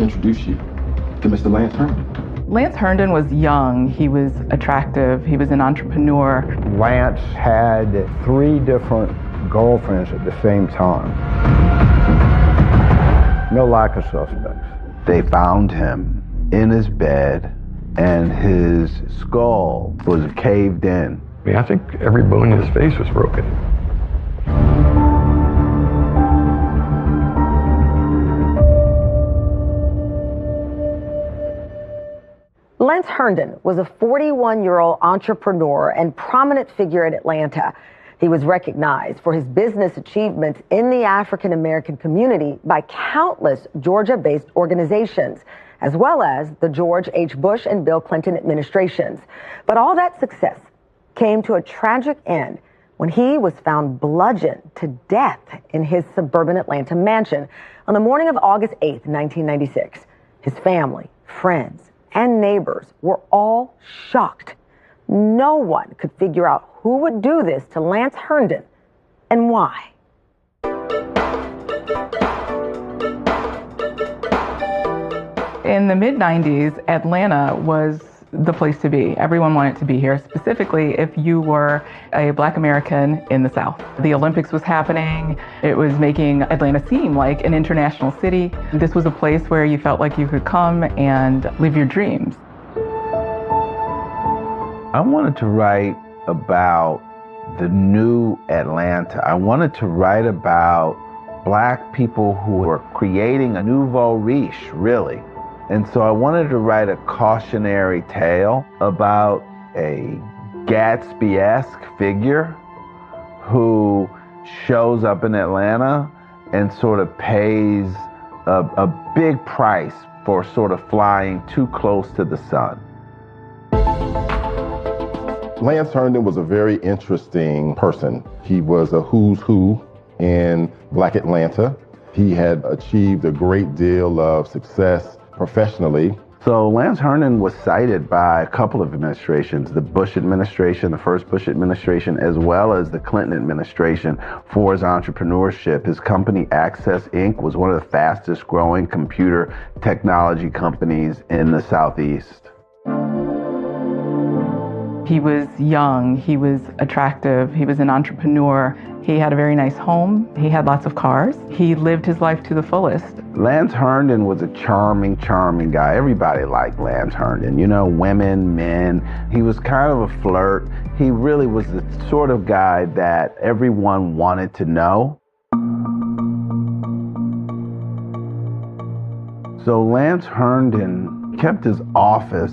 introduce you to Mr. Lance Herndon. Lance Herndon was young, he was attractive, he was an entrepreneur. Lance had 3 different girlfriends at the same time. No lack of suspects. They found him in his bed and his skull was caved in. I think every bone in his face was broken. Lance Herndon was a 41-year-old entrepreneur and prominent figure in Atlanta. He was recognized for his business achievements in the African American community by countless Georgia-based organizations, as well as the George H. Bush and Bill Clinton administrations. But all that success came to a tragic end when he was found bludgeoned to death in his suburban Atlanta mansion on the morning of August 8th, 1996. His family, friends, and neighbors were all shocked. No one could figure out who would do this to Lance Herndon and why. In the mid-90s, Atlanta was the place to be. Everyone wanted to be here, specifically if you were a Black American in the South. The Olympics was happening. It was making Atlanta seem like an international city. This was a place where you felt like you could come and live your dreams. I wanted to write about the new Atlanta. I wanted to write about Black people who were creating a nouveau riche, really. And so I wanted to write a cautionary tale about a Gatsby-esque figure who shows up in Atlanta and sort of pays a big price for sort of flying too close to the sun. Lance Herndon was a very interesting person. He was a who's who in Black Atlanta. He had achieved a great deal of success professionally. So Lance Herndon was cited by a couple of administrations, the Bush administration, the first Bush administration, as well as the Clinton administration, for his entrepreneurship. His company, Access Inc., was one of the fastest growing computer technology companies in the Southeast. He was young, he was attractive, he was an entrepreneur. He had a very nice home, he had lots of cars. He lived his life to the fullest. Lance Herndon was a charming, charming guy. Everybody liked Lance Herndon. You know, women, men. He was kind of a flirt. He really was the sort of guy that everyone wanted to know. So Lance Herndon kept his office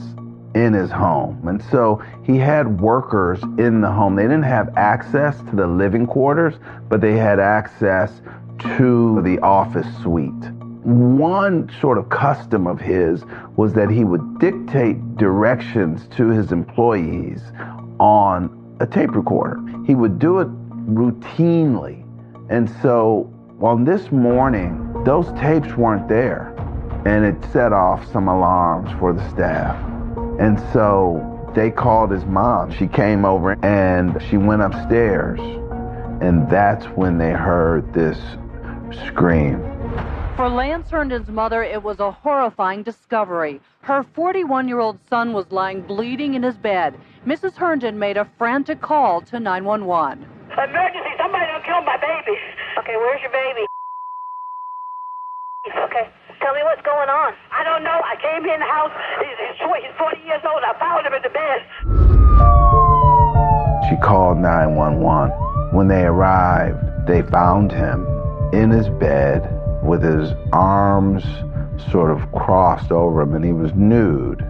in his home. And so he had workers in the home. They didn't have access to the living quarters, but they had access to the office suite. One sort of custom of his was that he would dictate directions to his employees on a tape recorder. He would do it routinely. And so on this morning, those tapes weren't there, and it set off some alarms for the staff. And so they called his mom. She came over and she went upstairs, and that's when they heard this scream. For Lance Herndon's mother, it was a horrifying discovery. Her 41-year-old son was lying bleeding in his bed. Mrs. Herndon made a frantic call to 911. Emergency, somebody done killed my baby. Okay, where's your baby? Okay, tell me what's going on. I don't know. I came in the house. He's 40 years old. I found him in the bed. She called 911. When they arrived, they found him in his bed with his arms sort of crossed over him, and he was nude.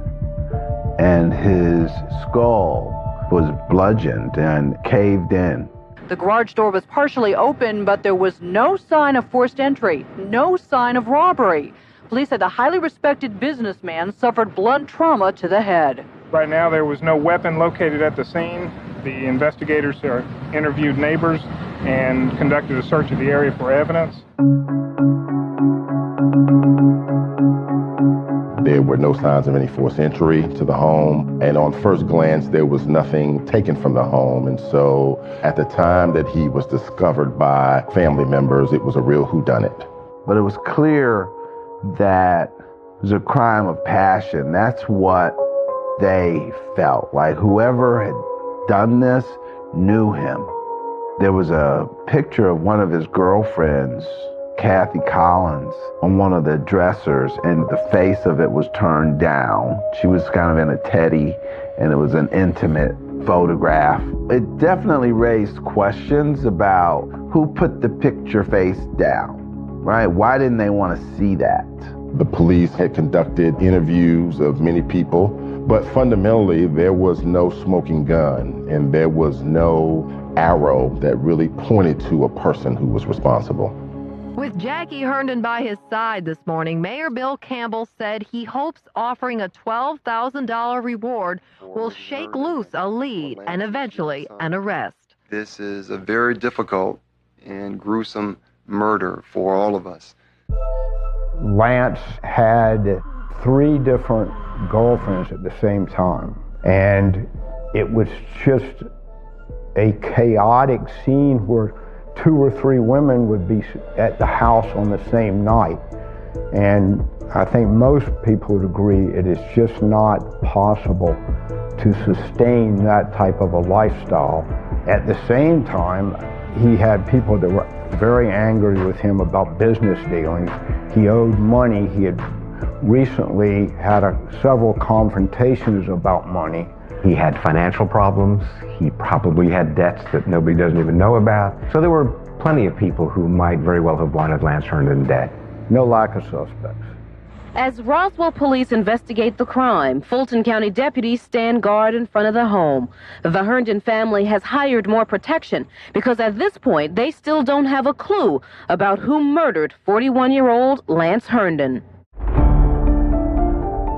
And his skull was bludgeoned and caved in. The garage door was partially open, but there was no sign of forced entry, no sign of robbery. Police said the highly respected businessman suffered blunt trauma to the head. Right now, there was no weapon located at the scene. The investigators interviewed neighbors and conducted a search of the area for evidence. There were no signs of any forced entry to the home. And on first glance, there was nothing taken from the home. And so at the time that he was discovered by family members, it was a real whodunit. But it was clear that It was a crime of passion. That's what they felt. Like whoever had done this knew him. There was a picture of one of his girlfriends, Kathy Collins, on one of the dressers, and the face of it was turned down. She was kind of in a teddy, and it was an intimate photograph. It definitely raised questions about who put the picture face down, right? Why didn't they want to see that? The police had conducted interviews of many people, but fundamentally there was no smoking gun and there was no arrow that really pointed to a person who was responsible. With Jackie Herndon by his side this morning, Mayor Bill Campbell said he hopes offering a $12,000 reward will shake loose a lead and eventually an arrest. This is a very difficult and gruesome murder for all of us. Lance had 3 different girlfriends at the same time, and it was just a chaotic scene where 2 or 3 women would be at the house on the same night. And I think most people would agree it is just not possible to sustain that type of a lifestyle. At the same time, he had people that were very angry with him about business dealings. He owed money. He had recently had several confrontations about money. He had financial problems. He probably had debts that nobody doesn't even know about. So there were plenty of people who might very well have wanted Lance Herndon dead. No lack of suspects. As Roswell police investigate the crime, Fulton County deputies stand guard in front of the home. The Herndon family has hired more protection because at this point they still don't have a clue about who murdered 41-year-old Lance Herndon.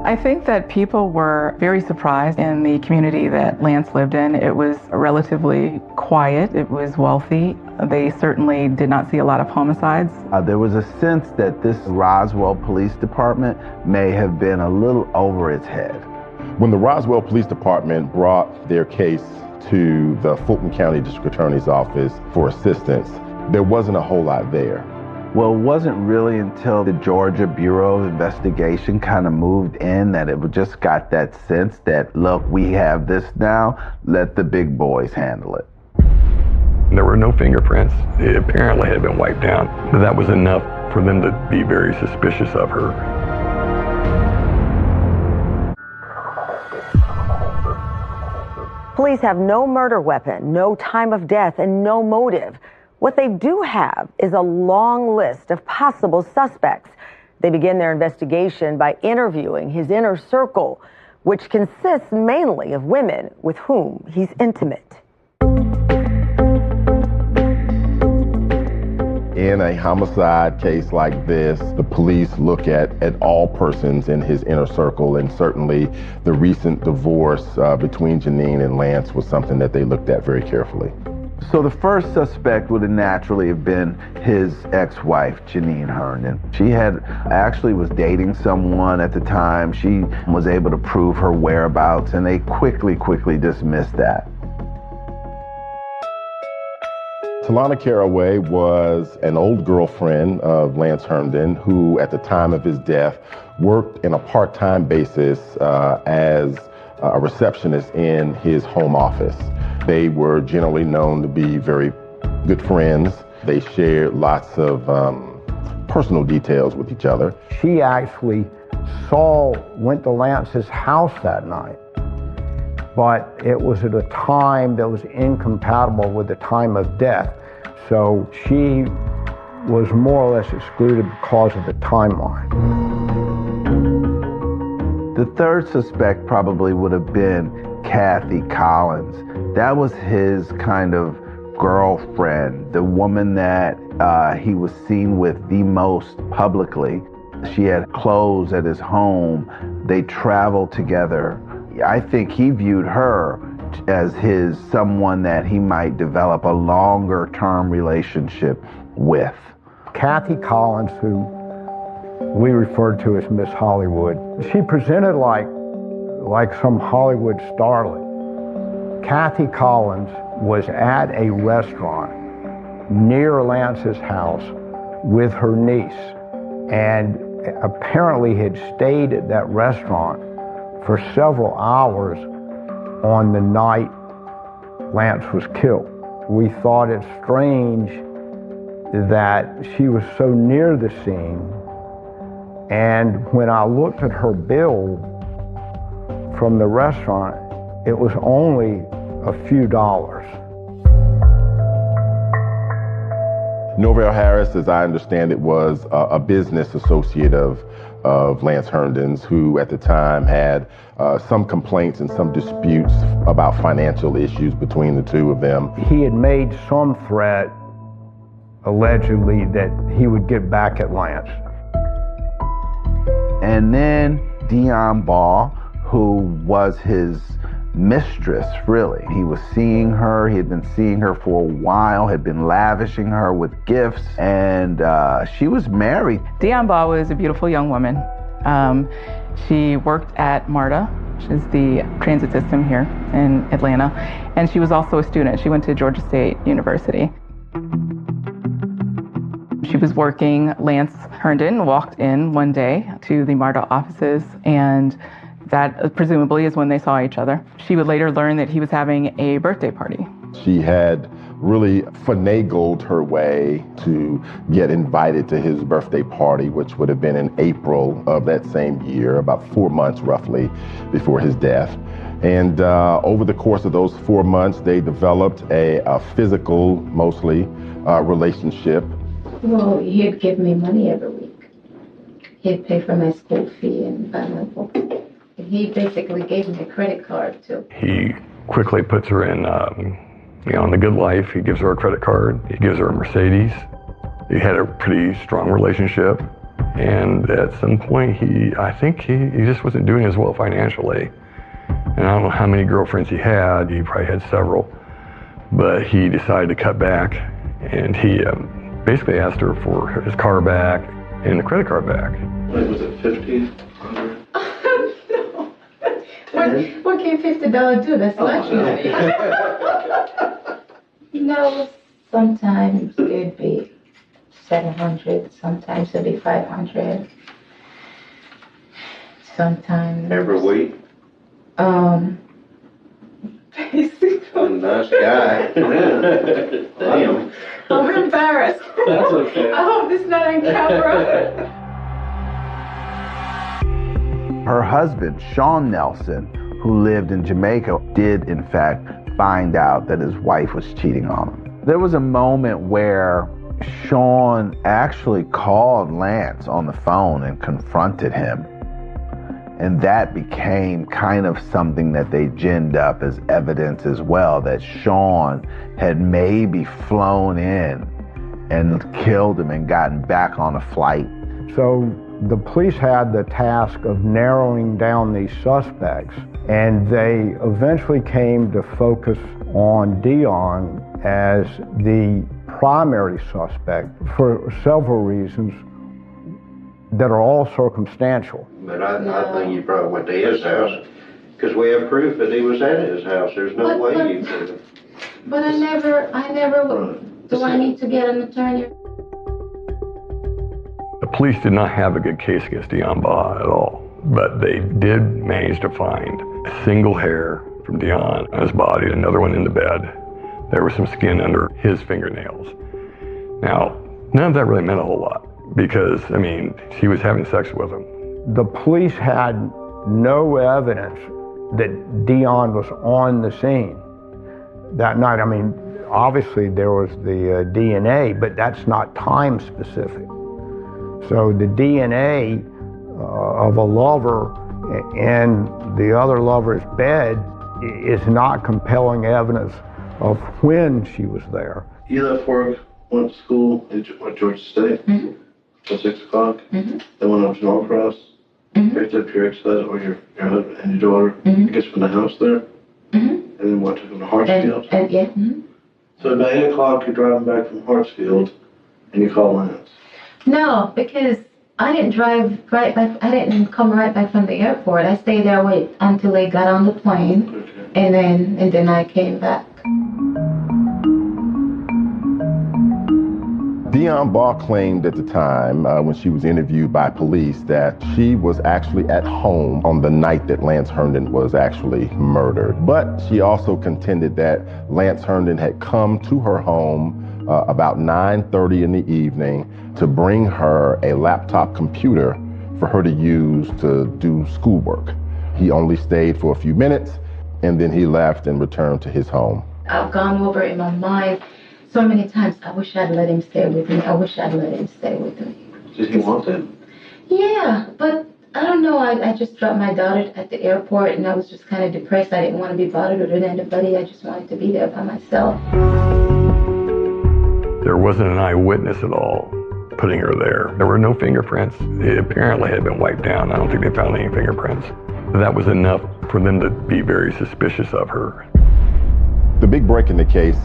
I think that people were very surprised in the community that Lance lived in. It was relatively quiet. It was wealthy. They certainly did not see a lot of homicides. There was a sense that this Roswell Police Department may have been a little over its head. When the Roswell Police Department brought their case to the Fulton County District Attorney's Office for assistance, there wasn't a whole lot there. Well, it wasn't really until the Georgia Bureau of Investigation kind of moved in that it just got that sense that, look, we have this now, let the big boys handle it. There were no fingerprints. It apparently had been wiped out, but that was enough for them to be very suspicious of her. Police have no murder weapon, no time of death, and no motive. What they do have is a long list of possible suspects. They begin their investigation by interviewing his inner circle, which consists mainly of women with whom he's intimate. In a homicide case like this, the police look at all persons in his inner circle, and certainly the recent divorce between Janine and Lance was something that they looked at very carefully. So the first suspect would have naturally have been his ex-wife, Janine Herndon. She actually was dating someone at the time. She was able to prove her whereabouts, and they quickly dismissed that. Talana Caraway was an old girlfriend of Lance Herndon who, at the time of his death, worked in a part-time basis as a receptionist in his home office. They were generally known to be very good friends. They shared lots of personal details with each other. She actually went to Lance's house that night, but it was at a time that was incompatible with the time of death. So she was more or less excluded because of the timeline. The third suspect probably would have been Kathy Collins. That was his kind of girlfriend, the woman that he was seen with the most publicly. She had clothes at his home. They traveled together. I think he viewed her as someone that he might develop a longer term relationship with. Kathy Collins, who we referred to as Miss Hollywood, she presented like some Hollywood starlet. Kathy Collins was at a restaurant near Lance's house with her niece, and apparently had stayed at that restaurant for several hours on the night Lance was killed. We thought it strange that she was so near the scene, and when I looked at her bill from the restaurant, it was only a few dollars. Norvell Harris, as I understand it, was a business associate of Lance Herndon's, who at the time had some complaints and some disputes about financial issues between the two of them. He had made some threat, allegedly, that he would get back at Lance. And then Dion Ball, who was his mistress, really. He was seeing her, he had been seeing her for a while, had been lavishing her with gifts, and she was married. Dion Ball was a beautiful young woman. She worked at MARTA, which is the transit system here in Atlanta, and she was also a student. She went to Georgia State University. She was working. Lance Herndon walked in one day to the MARTA offices, and that presumably is when they saw each other. She would later learn that he was having a birthday party. She had really finagled her way to get invited to his birthday party, which would have been in April of that same year, about 4 months roughly before his death. And over the course of those 4 months, they developed a physical, mostly, relationship. Well, he'd give me money every week. He'd pay for my school fee and buy my book. And he basically gave me a credit card, too. He quickly puts her in, in the good life. He gives her a credit card. He gives her a Mercedes. He had a pretty strong relationship. And at some point, I think he just wasn't doing as well financially. And I don't know how many girlfriends he had. He probably had several. But he decided to cut back. And he basically asked her for his car back and the credit card back. Was it $1,500? What can $50 do? That's lunch money. No, sometimes it'd be $700, sometimes it'd be $500. Sometimes. Every week? Basically. Oh, nice guy. Damn. I'm embarrassed. That's okay. I hope this is not on camera. Her husband, Sean Nelson, who lived in Jamaica, did in fact find out that his wife was cheating on him. There was a moment where Sean actually called Lance on the phone and confronted him. And that became kind of something that they ginned up as evidence as well, that Sean had maybe flown in and killed him and gotten back on a flight. So the police had the task of narrowing down these suspects, and they eventually came to focus on Dion as the primary suspect for several reasons that are all circumstantial. But I think you probably went to his house, because we have proof that he was at his house. There's no way you could have. But I never, do I need to get an attorney? The police did not have a good case against Dion Baugh at all, but they did manage to find a single hair from Dion on his body, another one in the bed. There was some skin under his fingernails. Now, none of that really meant a whole lot because, she was having sex with him. The police had no evidence that Dion was on the scene that night. Obviously there was the DNA, but that's not time specific. So the DNA of a lover in the other lover's bed is not compelling evidence of when she was there. You left work, went to school at Georgia State at 6 o'clock. Then went up to Norcross, picked up your ex-husband or your husband and your daughter, I guess from the house there. And then went to Hartsfield. Yeah. So about 8 o'clock, you're driving back from Hartsfield and you call Lance. No, because I didn't drive right back. I didn't come right back from the airport. I stayed there until they got on the plane, and then I came back. Dion Baugh claimed at the time, when she was interviewed by police, that she was actually at home on the night that Lance Herndon was actually murdered. But she also contended that Lance Herndon had come to her home about 9:30 in the evening to bring her a laptop computer for her to use to do schoolwork. He only stayed for a few minutes, and then he left and returned to his home. I've gone over in my mind so many times, I wish I'd let him stay with me. I wish I'd let him stay with me. Did he want that? Yeah, but I don't know. I just dropped my daughter at the airport, and I was just kind of depressed. I didn't want to be bothered with anybody. I just wanted to be there by myself. There wasn't an eyewitness at all putting her there. There were no fingerprints. It apparently had been wiped down. I don't think they found any fingerprints. That was enough for them to be very suspicious of her. The big break in the case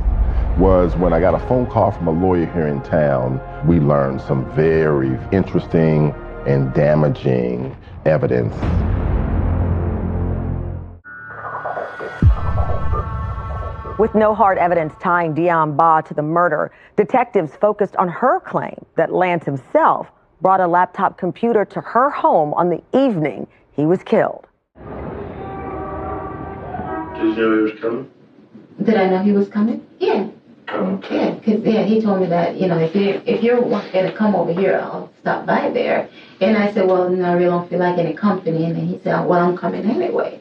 was when I got a phone call from a lawyer here in town. We learned some very interesting and damaging evidence. With no hard evidence tying Dion Baugh to the murder, detectives focused on her claim that Lance himself brought a laptop computer to her home on the evening he was killed. Did you know he was coming? Did I know he was coming? Yeah. Okay. Yeah, because he told me that, if you're going to come over here, I'll stop by there. And I said, well, no, I really don't feel like any company. And then he said, well, I'm coming anyway.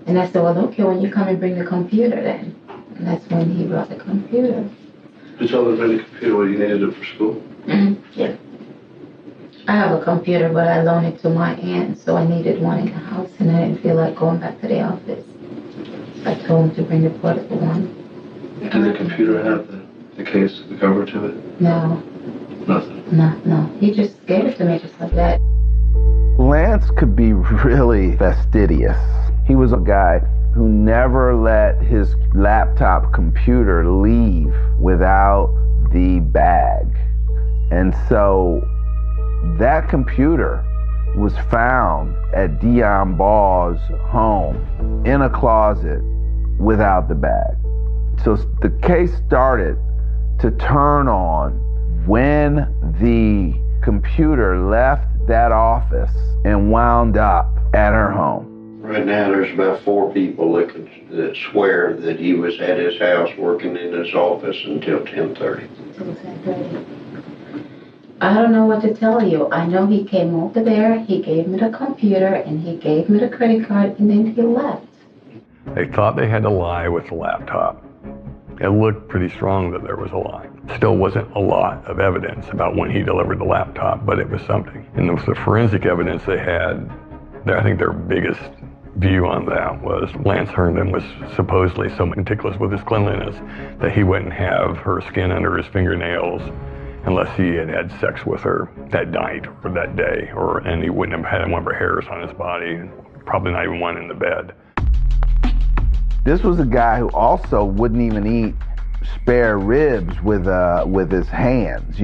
And I said, well, okay, when you come and bring the computer then. And that's when he brought the computer. You told him to bring the computer when you needed it for school? Yeah. I have a computer, but I loaned it to my aunt, so I needed one in the house, and I didn't feel like going back to the office. I told him to bring the portable one. Did the computer have the case, the cover to it? No. Nothing? No. He just gave it to me just like that. Lance could be really fastidious. He was a guy who never let his laptop computer leave without the bag. And so that computer was found at Dion Baugh's home in a closet without the bag. So the case started to turn on when the computer left that office and wound up at her home. Right now, there's about 4 people that swear that he was at his house working in his office until 10:30. I don't know what to tell you. I know he came over there, he gave me the computer, and he gave me the credit card, and then he left. They thought they had to lie with the laptop. It looked pretty strong that there was a lie. Still wasn't a lot of evidence about when he delivered the laptop, but it was something. And the forensic evidence they had, I think their biggest view on that was Lance Herndon was supposedly so meticulous with his cleanliness that he wouldn't have her skin under his fingernails unless he had had sex with her that night or that day, and he wouldn't have had one of her hairs on his body, probably not even one in the bed. This was a guy who also wouldn't even eat spare ribs with his hands,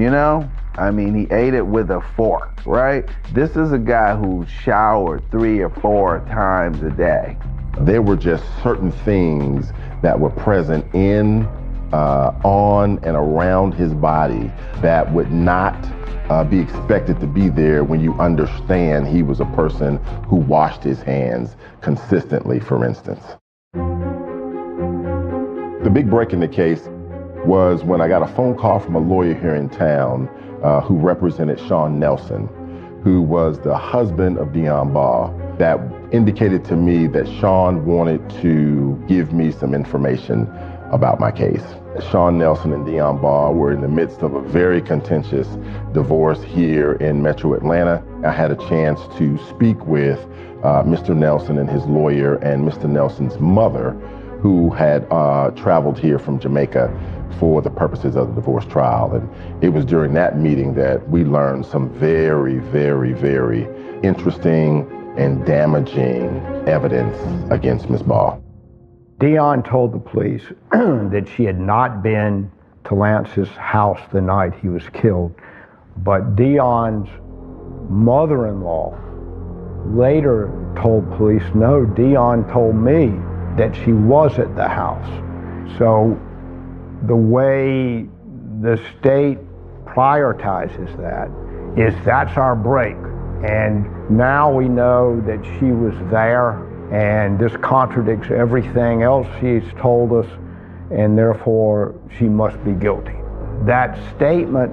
I mean, he ate it with a fork, right? This is a guy who showered 3 or 4 times a day. There were just certain things that were present in, on, and around his body that would not be expected to be there when you understand he was a person who washed his hands consistently, for instance. The big break in the case was when I got a phone call from a lawyer here in town who represented Sean Nelson, who was the husband of Dion Baugh, that indicated to me that Sean wanted to give me some information about my case. Sean Nelson and Dion Baugh were in the midst of a very contentious divorce here in Metro Atlanta. I had a chance to speak with Mr. Nelson and his lawyer and Mr. Nelson's mother, who had traveled here from Jamaica for the purposes of the divorce trial. And it was during that meeting that we learned some very, very, very interesting and damaging evidence against Ms. Baugh. Dion told the police that she had not been to Lance's house the night he was killed, but Dion's mother-in-law later told police, no, Dion told me that she was at the house. So the way the state prioritizes that, is that's our break. And now we know that she was there, and this contradicts everything else she's told us, and therefore she must be guilty. That statement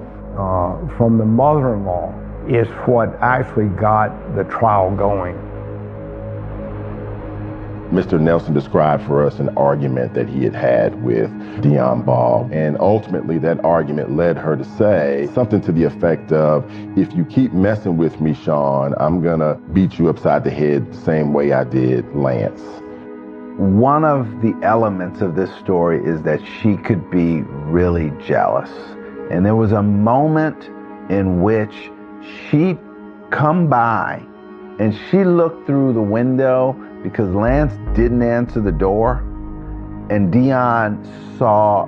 from the mother-in-law is what actually got the trial going. Mr. Nelson described for us an argument that he had had with Dionne Ball, and ultimately that argument led her to say something to the effect of, if you keep messing with me, Sean, I'm gonna beat you upside the head the same way I did Lance. One of the elements of this story is that she could be really jealous. And there was a moment in which she'd come by and she looked through the window because Lance didn't answer the door, and Dionne saw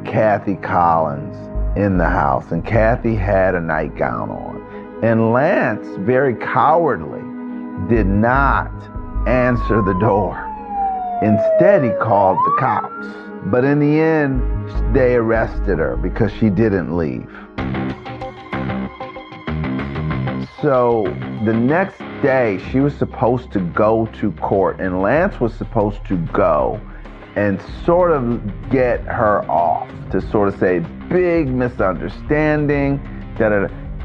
Kathy Collins in the house, and Kathy had a nightgown on. And Lance, very cowardly, did not answer the door. Instead, he called the cops. But in the end, they arrested her because she didn't leave. So the next day, she was supposed to go to court, and Lance was supposed to go and sort of get her off, to sort of say, big misunderstanding,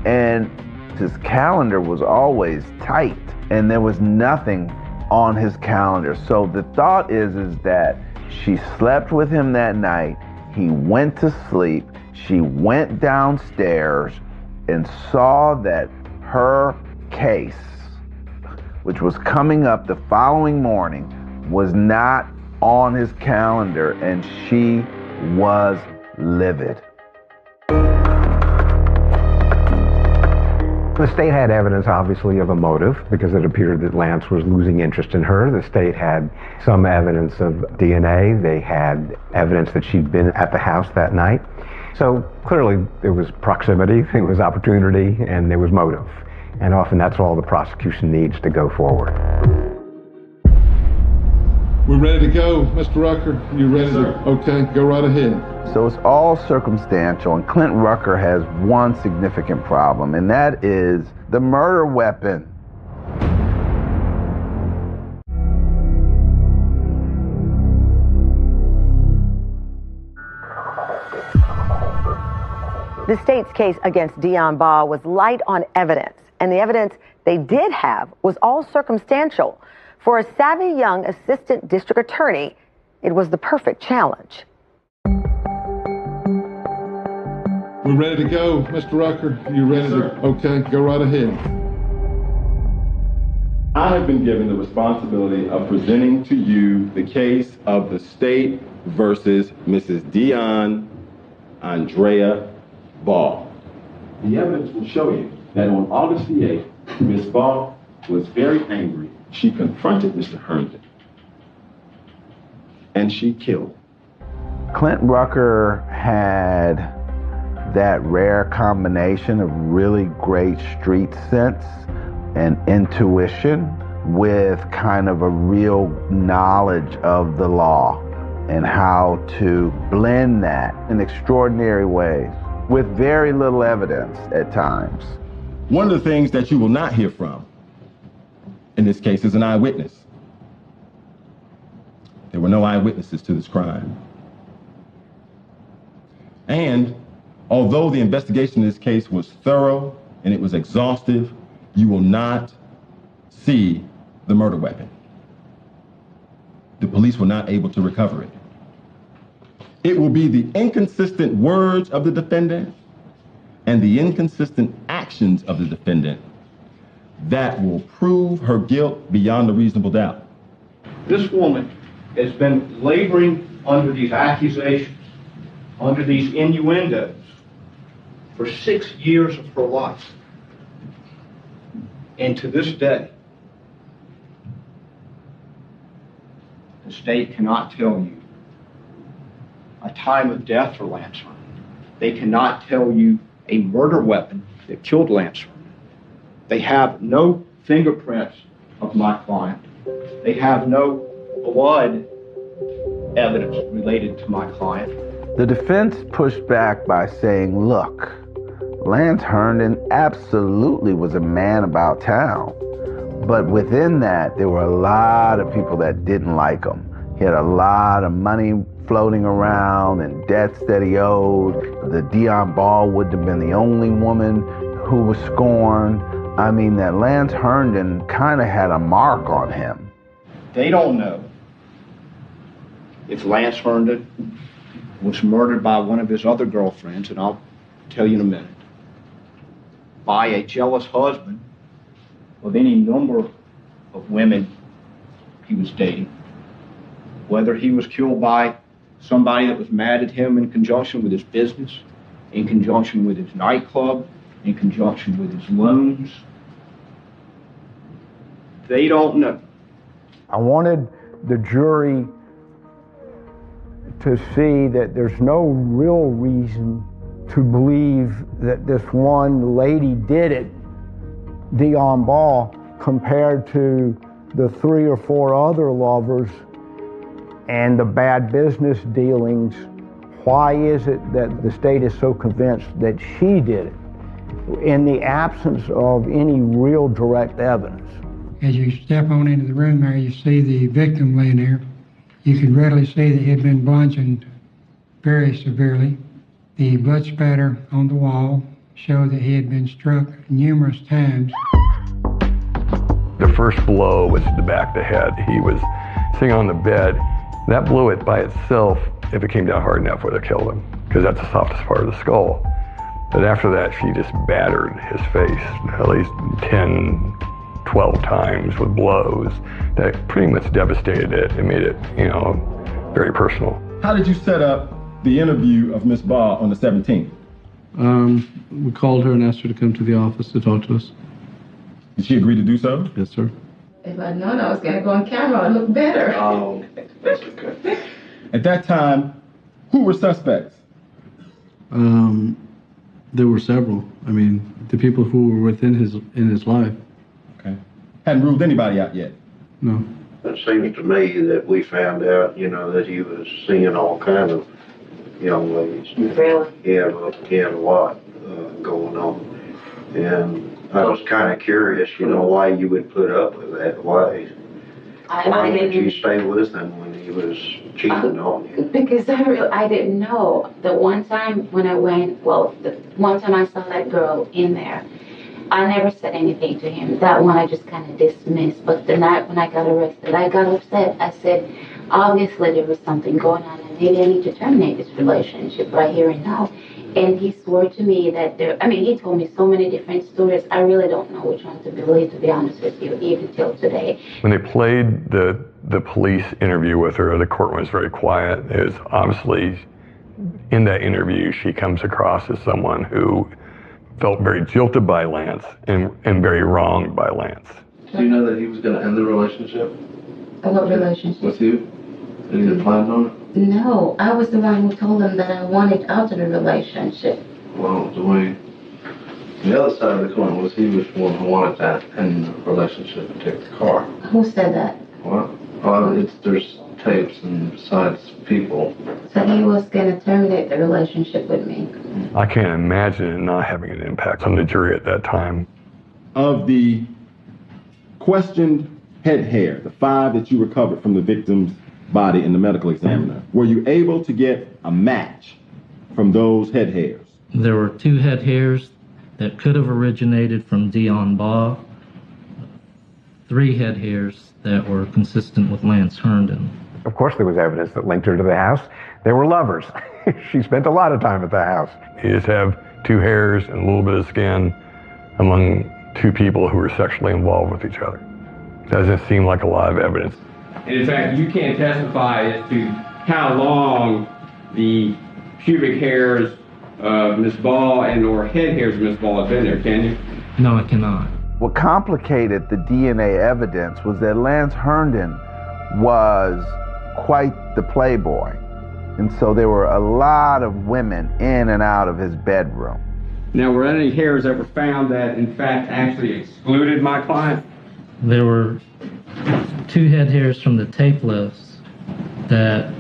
and his calendar was always tight, and there was nothing on his calendar. So the thought is that she slept with him that night, he went to sleep, she went downstairs and saw that her case, which was coming up the following morning, was not on his calendar, and she was livid. The state had evidence, obviously, of a motive because it appeared that Lance was losing interest in her. The state had some evidence of DNA. They had evidence that she'd been at the house that night. So clearly there was proximity, there was opportunity, and there was motive. And often that's all the prosecution needs to go forward. We're ready to go, Mr. Rucker. You ready to? Okay, go right ahead. So it's all circumstantial, and Clint Rucker has one significant problem, and that is the murder weapon. The state's case against Dionne Ball was light on evidence, and the evidence they did have was all circumstantial. For a savvy young assistant district attorney, it was the perfect challenge. We're ready to go, Mr. Rucker. You ready to? Okay, go right ahead. I have been given the responsibility of presenting to you the case of the state versus Mrs. Dionne Andrea Ball. The evidence will show you that on August the 8th, Ms. Ball was very angry. She confronted Mr. Herndon, and she killed. Clint Rucker had that rare combination of really great street sense and intuition with kind of a real knowledge of the law and how to blend that in extraordinary ways with very little evidence at times. One of the things that you will not hear from in this case is an eyewitness. There were no eyewitnesses to this crime. And although the investigation in this case was thorough and it was exhaustive, you will not see the murder weapon. The police were not able to recover it. It will be the inconsistent words of the defendant and the inconsistent actions of the defendant that will prove her guilt beyond a reasonable doubt. This woman has been laboring under these accusations, under these innuendos, for 6 years of her life. And to this day, the state cannot tell you a time of death for Lance Herndon. They cannot tell you a murder weapon that killed Lance Herndon. They have no fingerprints of my client. They have no blood evidence related to my client. The defense pushed back by saying, look, Lance Herndon absolutely was a man about town. But within that, there were a lot of people that didn't like him. He had a lot of money floating around and debts that he owed. The Dion Ball would have been the only woman who was scorned. I mean, that Lance Herndon kind of had a mark on him. They don't know if Lance Herndon was murdered by one of his other girlfriends, and I'll tell you in a minute, by a jealous husband of any number of women he was dating, whether he was killed by somebody that was mad at him in conjunction with his business, in conjunction with his nightclub, in conjunction with his loans. They don't know. I wanted the jury to see that there's no real reason to believe that this one lady did it, Dion Ball, compared to the 3 or 4 other lovers and the bad business dealings. Why is it that the state is so convinced that she did it in the absence of any real direct evidence? As you step on into the room there, you see the victim laying there. You can readily see that he had been bludgeoned very severely. The blood spatter on the wall showed that he had been struck numerous times. The first blow was to the back of the head. He was sitting on the bed. That blow it by itself, if it came down hard enough, would have killed him, because that's the softest part of the skull. But after that, she just battered his face at least 10, 12 times with blows that pretty much devastated it and made it, very personal. How did you set up the interview of Miss Ball on the 17th? We called her and asked her to come to the office to talk to us. Did she agree to do so? Yes, sir. If I'd known I was going to go on camera, I'd look better. Oh, that's okay. At that time, who were suspects? There were several. I mean, the people who were within his life. Okay. Hadn't ruled anybody out yet? No. It seems to me that we found out, that he was seeing all kind of young ladies. Really? He had a lot going on. And I was kind of curious, why you would put up with that. Why did you stay with him when he was cheating on you? Because I didn't know. The one time when I went, the one time I saw that girl in there, I never said anything to him. That one I just kind of dismissed. But the night when I got arrested, I got upset. I said, obviously there was something going on, and maybe I need to terminate this relationship right here and now. And he swore to me that he told me so many different stories. I really don't know which one to believe, to be honest with you, even till today. When they played the police interview with her, the courtroom was very quiet. It was obviously, in that interview, she comes across as someone who felt very jilted by Lance and very wronged by Lance. Do you know that he was going to end the relationship? What relationship? With you? Did he plan on it? No, I was the one who told him that I wanted out of the relationship. Well, the other side of the coin was he was the one who wanted that end the relationship and take the car. Who said that? Well, there's tapes and besides people. So he was going to terminate the relationship with me. I can't imagine it not having an impact on the jury at that time. Of the questioned head hair, the 5 that you recovered from the victim's body in the medical examiner, were you able to get a match from those head hairs? There were 2 head hairs that could have originated from Dion Baugh, 3 head hairs that were consistent with Lance Herndon. Of course there was evidence that linked her to the house. They were lovers. She spent a lot of time at the house. You just have 2 hairs and a little bit of skin among 2 people who were sexually involved with each other. Doesn't seem like a lot of evidence. And in fact, you can't testify as to how long the pubic hairs of Ms. Ball and or head hairs of Ms. Ball have been there, can you? No, I cannot. What complicated the DNA evidence was that Lance Herndon was quite the playboy. And so there were a lot of women in and out of his bedroom. Now, were any hairs that were found that in fact actually excluded my client? There were 2 head hairs from the tape list that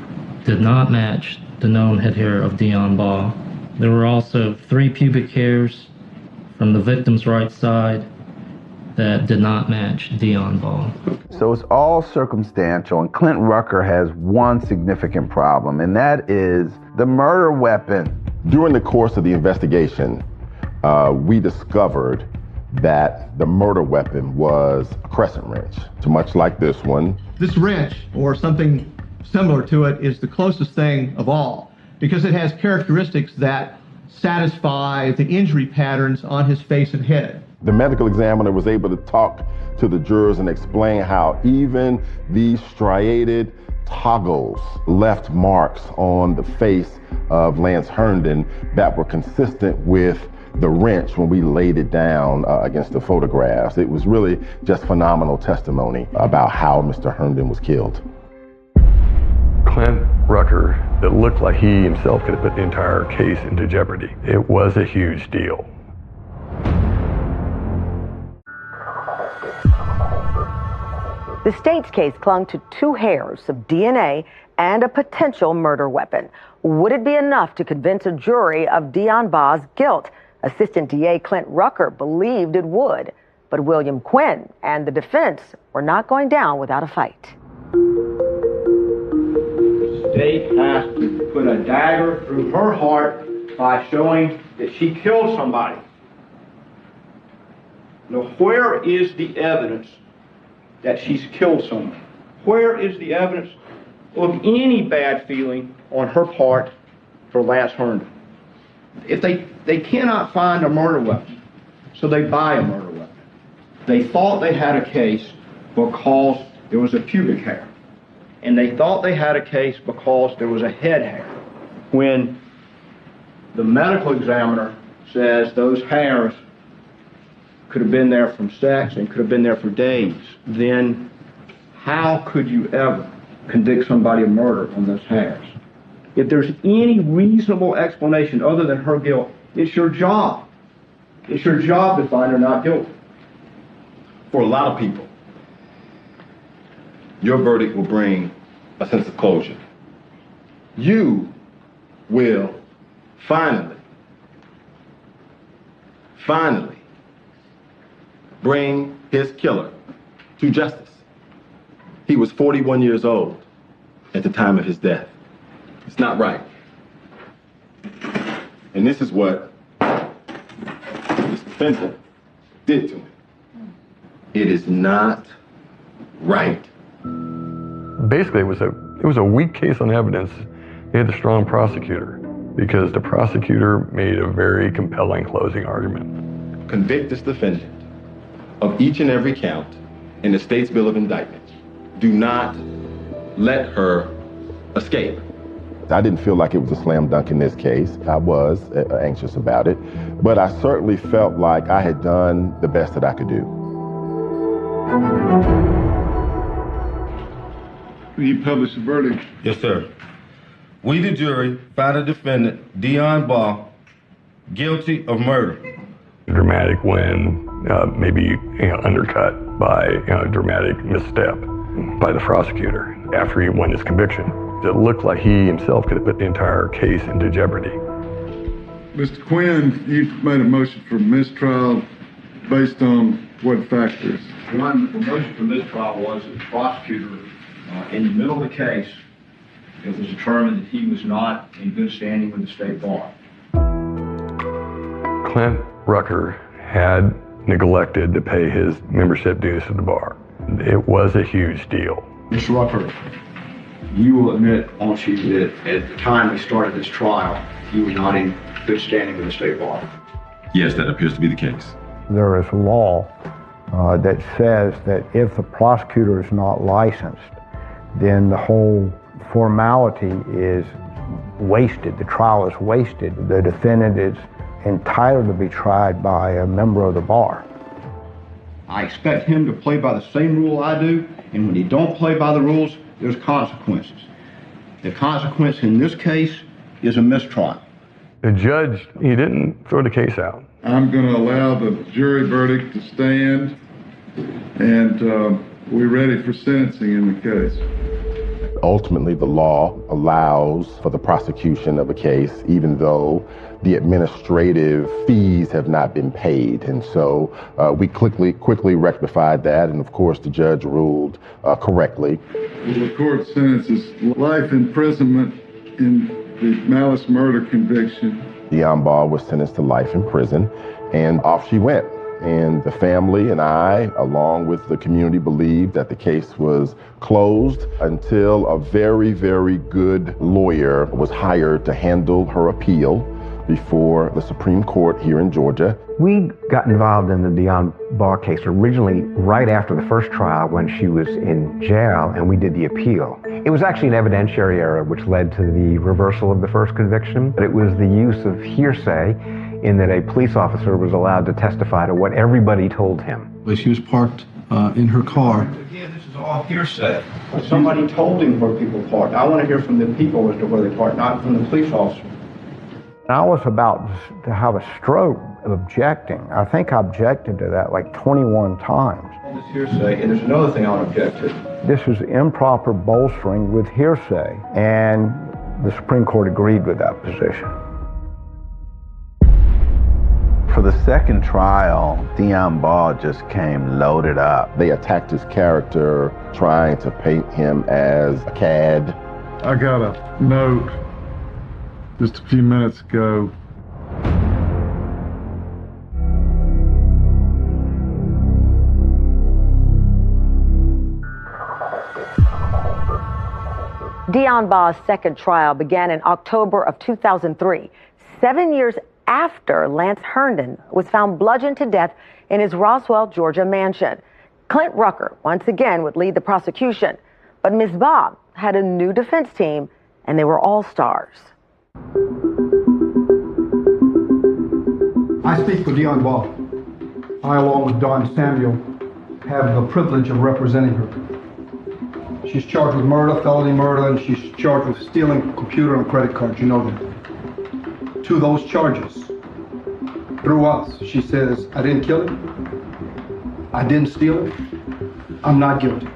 did not match the known head hair of Dion Baugh. There were also 3 pubic hairs from the victim's right side that did not match Dion Ball. So it's all circumstantial, and Clint Rucker has one significant problem, and that is the murder weapon. During the course of the investigation, we discovered that the murder weapon was a crescent wrench, much like this one. This wrench, or something similar to it, is the closest thing of all, because it has characteristics that satisfy the injury patterns on his face and head. The medical examiner was able to talk to the jurors and explain how even these striated toggles left marks on the face of Lance Herndon that were consistent with the wrench when we laid it down against the photographs. It was really just phenomenal testimony about how Mr. Herndon was killed. Clint Rucker, it looked like he himself could have put the entire case into jeopardy. It was a huge deal. The state's case clung to 2 hairs of DNA and a potential murder weapon. Would it be enough to convince a jury of Dion Baugh's guilt? Assistant DA Clint Rucker believed it would, but William Quinn and the defense were not going down without a fight. The state has to put a dagger through her heart by showing that she killed somebody. Now, where is the evidence that she's killed someone? Where is the evidence of any bad feeling on her part for Lance Herndon? If they cannot find a murder weapon, so they buy a murder weapon. They thought they had a case because there was a pubic hair. And they thought they had a case because there was a head hair. When the medical examiner says those hairs could have been there from sex and could have been there for days, then how could you ever convict somebody of murder on those hairs? If there's any reasonable explanation other than her guilt, it's your job. It's your job to find her not guilty. For a lot of people, your verdict will bring a sense of closure. You will finally bring his killer to justice. He was 41 years old at the time of his death. It's not right. And this is what this defendant did to him. It is not right. Basically, it was a weak case on evidence. They had the strong prosecutor because the prosecutor made a very compelling closing argument. Convict this defendant of each and every count in the state's bill of indictment. Do not let her escape. I didn't feel like it was a slam dunk in this case. I was anxious about it, but I certainly felt like I had done the best that I could do. Will you publish the verdict? Yes, sir. We, the jury, find the defendant, Dion Baugh, guilty of murder. Dramatic win, maybe undercut by a dramatic misstep by the prosecutor after he won his conviction. It looked like he himself could have put the entire case into jeopardy. Mr. Quinn, you made a motion for mistrial based on what factors? One, the motion for mistrial was that the prosecutor, in the middle of the case, it was determined that he was not in good standing with the state bar. Clint Rucker had neglected to pay his membership dues to the bar. It was a huge deal. Mr. Rucker, you will admit, won't you, that at the time we started this trial, you were not in good standing with the state bar? Yes, that appears to be the case. There is law that says that if the prosecutor is not licensed, then the whole formality is wasted. The trial is wasted. The defendant is entitled to be tried by a member of the bar. I expect him to play by the same rule I do, and when he don't play by the rules, there's consequences. The consequence in this case is a mistrial. The judge, he didn't throw the case out. I'm going to allow the jury verdict to stand, and we're ready for sentencing in the case. ultimately the law allows for the prosecution of a case, even though the administrative fees have not been paid. And so we quickly rectified that, and of course the judge ruled correctly. Well, the court sentences life imprisonment in the malice murder conviction. Dion Ball was sentenced to life in prison, and off she went. And the family and I, along with the community, believed that the case was closed until a very, very good lawyer was hired to handle her appeal before the Supreme Court here in Georgia. We got involved in the Dion Ball case originally right after the first trial when she was in jail, and we did the appeal. It was actually an evidentiary error which led to the reversal of the first conviction, but it was the use of hearsay in that a police officer was allowed to testify to what everybody told him. She was parked in her car. Again, this is all hearsay. Somebody told him where people parked. I want to hear from the people as to where they parked, not from the police officer. I was about to have a stroke objecting. I think I objected to that like 21 times. This hearsay, and there's another thing I want to object to. This is improper bolstering with hearsay, and the Supreme Court agreed with that position. For the second trial, Dion Ball just came loaded up. They attacked his character, trying to paint him as a cad. I got a note just a few minutes ago. Dion Ball's second trial began in October of 2003, 7 years after Lance Herndon was found bludgeoned to death in his Roswell, Georgia mansion. Clint Rucker once again would lead the prosecution, but Ms. Ball had a new defense team, and they were all stars. I speak for Dion Ball. I, along with Don Samuel, have the privilege of representing her. She's charged with murder, felony murder, and she's charged with stealing a computer and a credit card. You know that. To those charges, through us, she says, I didn't kill him. I didn't steal it. I'm not guilty.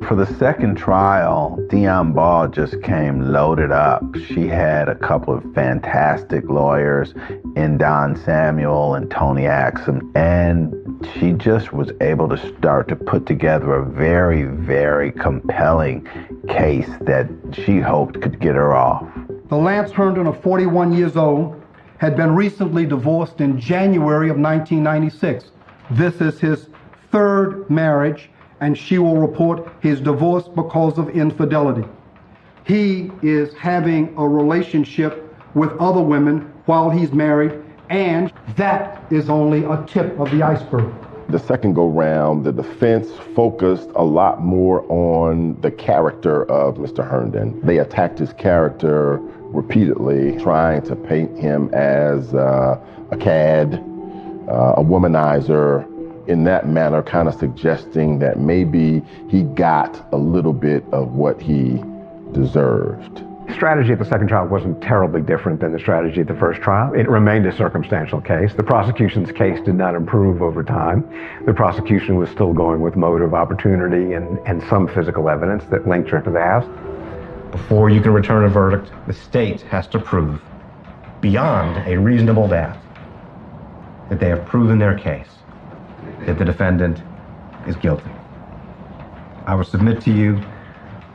For the second trial, Dion Ball just came loaded up. She had a couple of fantastic lawyers in Don Samuel and Tony Axum, and she just was able to start to put together a very, very compelling case that she hoped could get her off. The Lance Herndon of 41 years old had been recently divorced in January of 1996. This is his third marriage, and she will report his divorce because of infidelity. He is having a relationship with other women while he's married, and that is only a tip of the iceberg. The second go round, the defense focused a lot more on the character of Mr. Herndon. They attacked his character repeatedly, trying to paint him as a cad, a womanizer, in that manner, kind of suggesting that maybe he got a little bit of what he deserved. The strategy at the second trial wasn't terribly different than the strategy at the first trial. It remained a circumstantial case. The prosecution's case did not improve over time. The prosecution was still going with motive, opportunity, and some physical evidence that linked her to the house. Before you can return a verdict, the state has to prove, beyond a reasonable doubt, that they have proven their case, that the defendant is guilty. I will submit to you,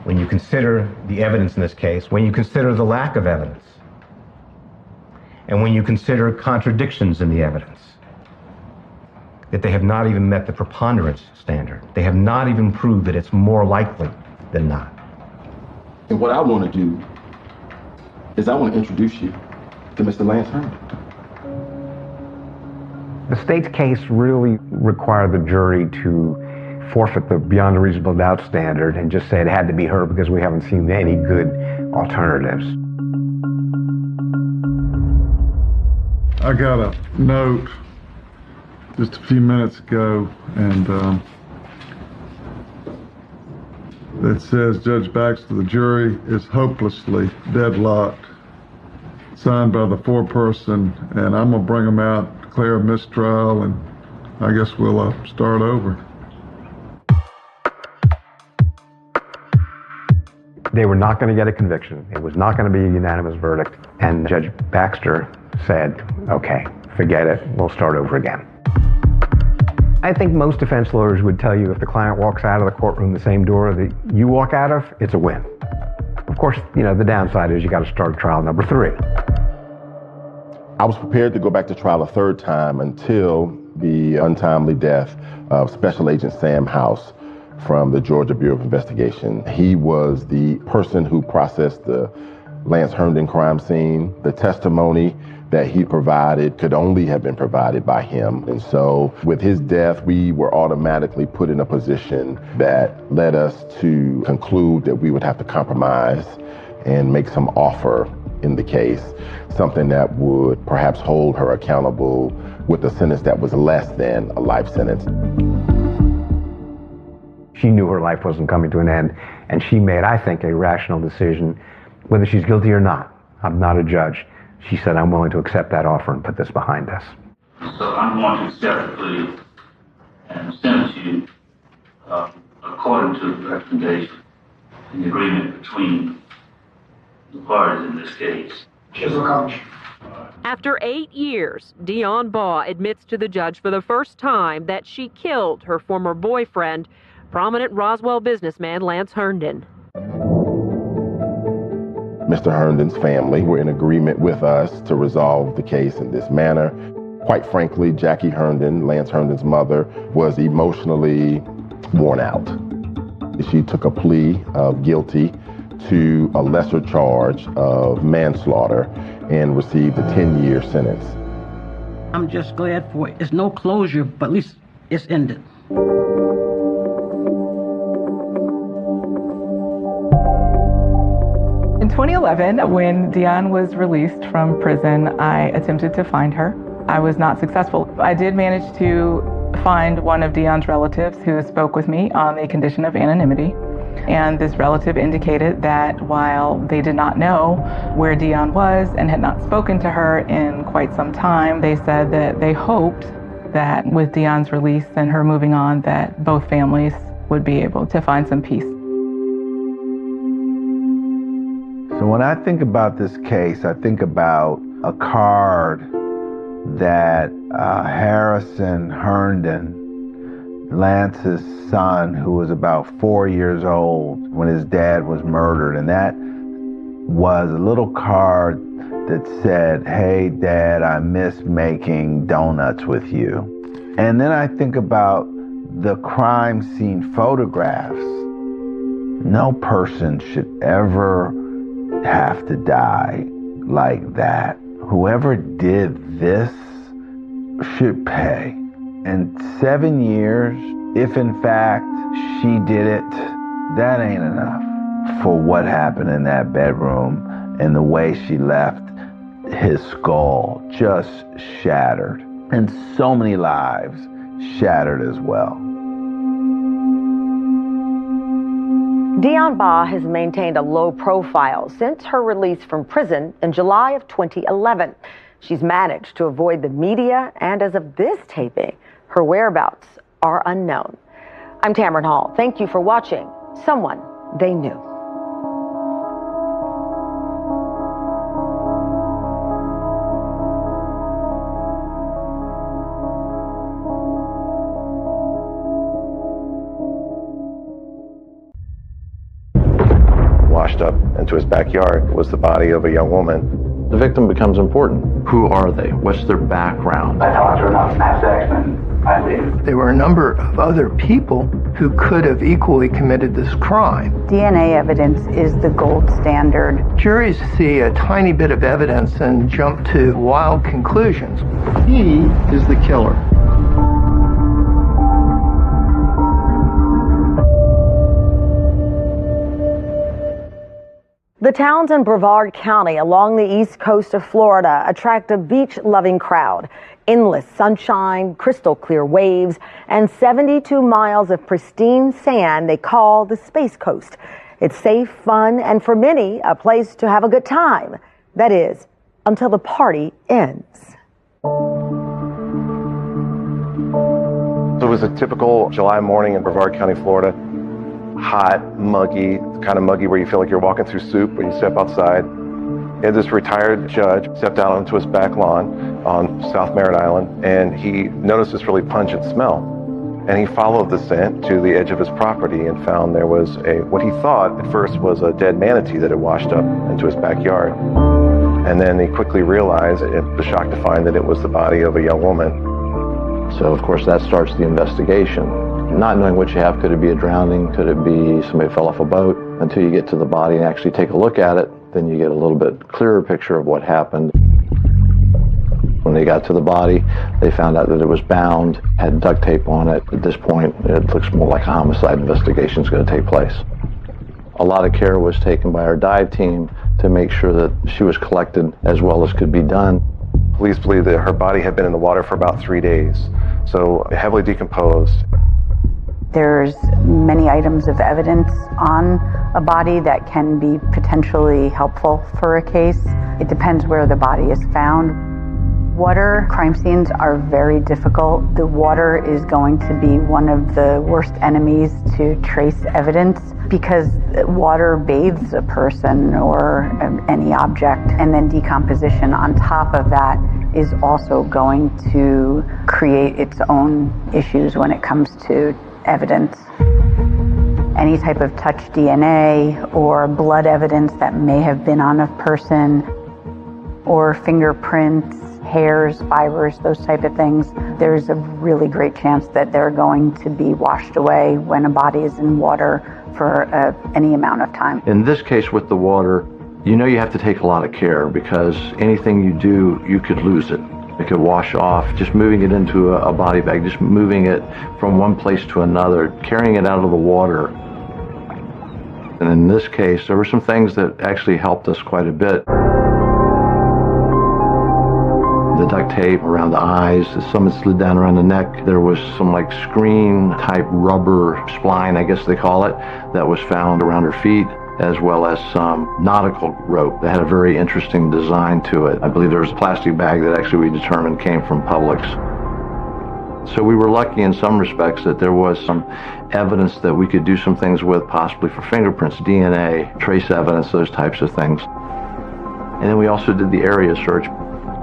when you consider the evidence in this case, when you consider the lack of evidence, and when you consider contradictions in the evidence, that they have not even met the preponderance standard. They have not even proved that it's more likely than not. And what I want to do is I want to introduce you to Mr. Lance Herndon. The state's case really required the jury to forfeit the beyond a reasonable doubt standard and just say it had to be her because we haven't seen any good alternatives. I got a note just a few minutes ago, and that says Judge Baxter, the jury is hopelessly deadlocked, signed by the foreperson, and I'm gonna bring them out, declare a mistrial, and I guess we'll start over. They were not going to get a conviction. It was not going to be a unanimous verdict. And Judge Baxter said, okay, forget it. We'll start over again. I think most defense lawyers would tell you if the client walks out of the courtroom the same door that you walk out of, it's a win. Of course, the downside is you got to start trial number 3. I was prepared to go back to trial a third time until the untimely death of Special Agent Sam House from the Georgia Bureau of Investigation. He was the person who processed the Lance Herndon crime scene. The testimony that he provided could only have been provided by him. And so with his death, we were automatically put in a position that led us to conclude that we would have to compromise and make some offer in the case, something that would perhaps hold her accountable with a sentence that was less than a life sentence. She knew her life wasn't coming to an end, and she made, I think, a rational decision, whether she's guilty or not. I'm not a judge. She said, I'm willing to accept that offer and put this behind us. So I'm going to accept the plea and sentence you according to the recommendation and the agreement between the parties in this case. After 8 years, Dion Baugh admits to the judge for the first time that she killed her former boyfriend, prominent Roswell businessman Lance Herndon. Mr. Herndon's family were in agreement with us to resolve the case in this manner. Quite frankly, Jackie Herndon, Lance Herndon's mother, was emotionally worn out. She took a plea of guilty to a lesser charge of manslaughter and received a 10-year sentence. I'm just glad for it. It's no closure, but at least it's ended. In 2011, when Dion was released from prison, I attempted to find her. I was not successful. I did manage to find one of Dion's relatives who spoke with me on the condition of anonymity. And this relative indicated that while they did not know where Dion was and had not spoken to her in quite some time, they said that they hoped that with Dion's release and her moving on, that both families would be able to find some peace. So when I think about this case, I think about a card that Harrison Herndon, Lance's son, who was about 4 years old when his dad was murdered, and that was a little card that said, "Hey Dad, I miss making donuts with you." And then I think about the crime scene photographs. No person should ever have to die like that. Whoever did this should pay. And 7 years, if in fact she did it, that ain't enough for what happened in that bedroom and the way she left his skull just shattered. And so many lives shattered as well. Dion Baugh has maintained a low profile since her release from prison in July of 2011. She's managed to avoid the media, and as of this taping, her whereabouts are unknown. I'm Tamron Hall. Thank you for watching Someone They Knew. Washed up into his backyard was the body of a young woman. The victim becomes important. Who are they? What's their background? I talked to enough mass X-Men. I leave. There were a number of other people who could have equally committed this crime. DNA evidence is the gold standard. Juries see a tiny bit of evidence and jump to wild conclusions. He is the killer. The towns in Brevard County along the east coast of Florida attract a beach-loving crowd. Endless sunshine, crystal clear waves, and 72 miles of pristine sand they call the Space Coast. It's safe, fun, and for many, a place to have a good time. That is, until the party ends. So it was a typical July morning in Brevard County, Florida. hot, muggy, kind of muggy where you feel like you're walking through soup when you step outside. And this retired judge stepped out onto his back lawn on South Merritt Island, and he noticed this really pungent smell. And he followed the scent to the edge of his property and found there was what he thought at first was a dead manatee that had washed up into his backyard. And then he quickly realized, and was shocked to find that it was the body of a young woman. So of course that starts the investigation. Not knowing what you have, could it be a drowning, could it be somebody fell off a boat? Until you get to the body and actually take a look at it, then you get a little bit clearer picture of what happened. When they got to the body, they found out that it was bound, had duct tape on it. At this point, it looks more like a homicide investigation is going to take place. A lot of care was taken by our dive team to make sure that she was collected as well as could be done. Police believe that her body had been in the water for about 3 days, so heavily decomposed. There's many items of evidence on a body that can be potentially helpful for a case. It depends where the body is found. Water crime scenes are very difficult. The water is going to be one of the worst enemies to trace evidence because water bathes a person or any object, and then decomposition on top of that is also going to create its own issues when it comes to evidence. Any type of touch DNA or blood evidence that may have been on a person, or fingerprints, hairs, fibers, those type of things, there's a really great chance that they're going to be washed away when a body is in water for any amount of time. In this case with the water, you know you have to take a lot of care because anything you do, you could lose it. It could wash off. Just moving it into a body bag, just moving it from one place to another, carrying it out of the water. And in this case, there were some things that actually helped us quite a bit. The duct tape around the eyes, some had slid down around the neck. There was some like screen type rubber spline, I guess they call it, that was found around her feet, as well as some nautical rope that had a very interesting design to it. I believe there was a plastic bag that actually we determined came from Publix. So we were lucky in some respects that there was some evidence that we could do some things with, possibly for fingerprints, DNA, trace evidence, those types of things. And then we also did the area search.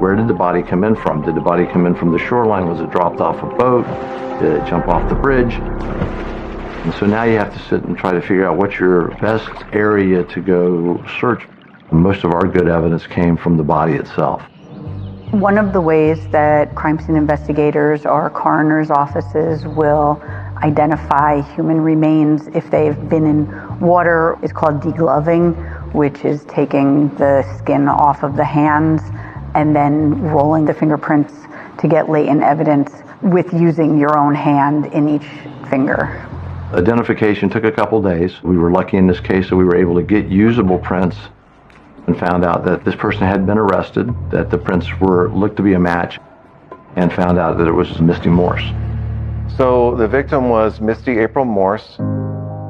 Where did the body come in from? Did the body come in from the shoreline? Was it dropped off a boat? Did it jump off the bridge? And so now you have to sit and try to figure out what's your best area to go search. Most of our good evidence came from the body itself. One of the ways that crime scene investigators or coroner's offices will identify human remains if they've been in water is called degloving, which is taking the skin off of the hands and then rolling the fingerprints to get latent evidence with using your own hand in each finger. Identification took a couple days. We were lucky in this case that we were able to get usable prints and found out that this person had been arrested, that the prints looked to be a match, and found out that it was Misty Morse. So the victim was Misty April Morse.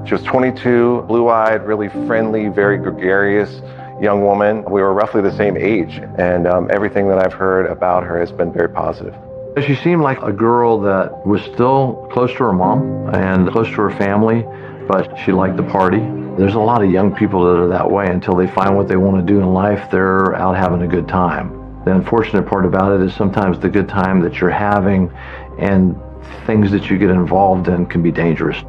She was 22, blue-eyed, really friendly, very gregarious young woman. We were roughly the same age, and everything that I've heard about her has been very positive. She seemed like a girl that was still close to her mom and close to her family, but she liked to party. There's a lot of young people that are that way. Until they find what they want to do in life, they're out having a good time. The unfortunate part about it is sometimes the good time that you're having and things that you get involved in can be dangerous.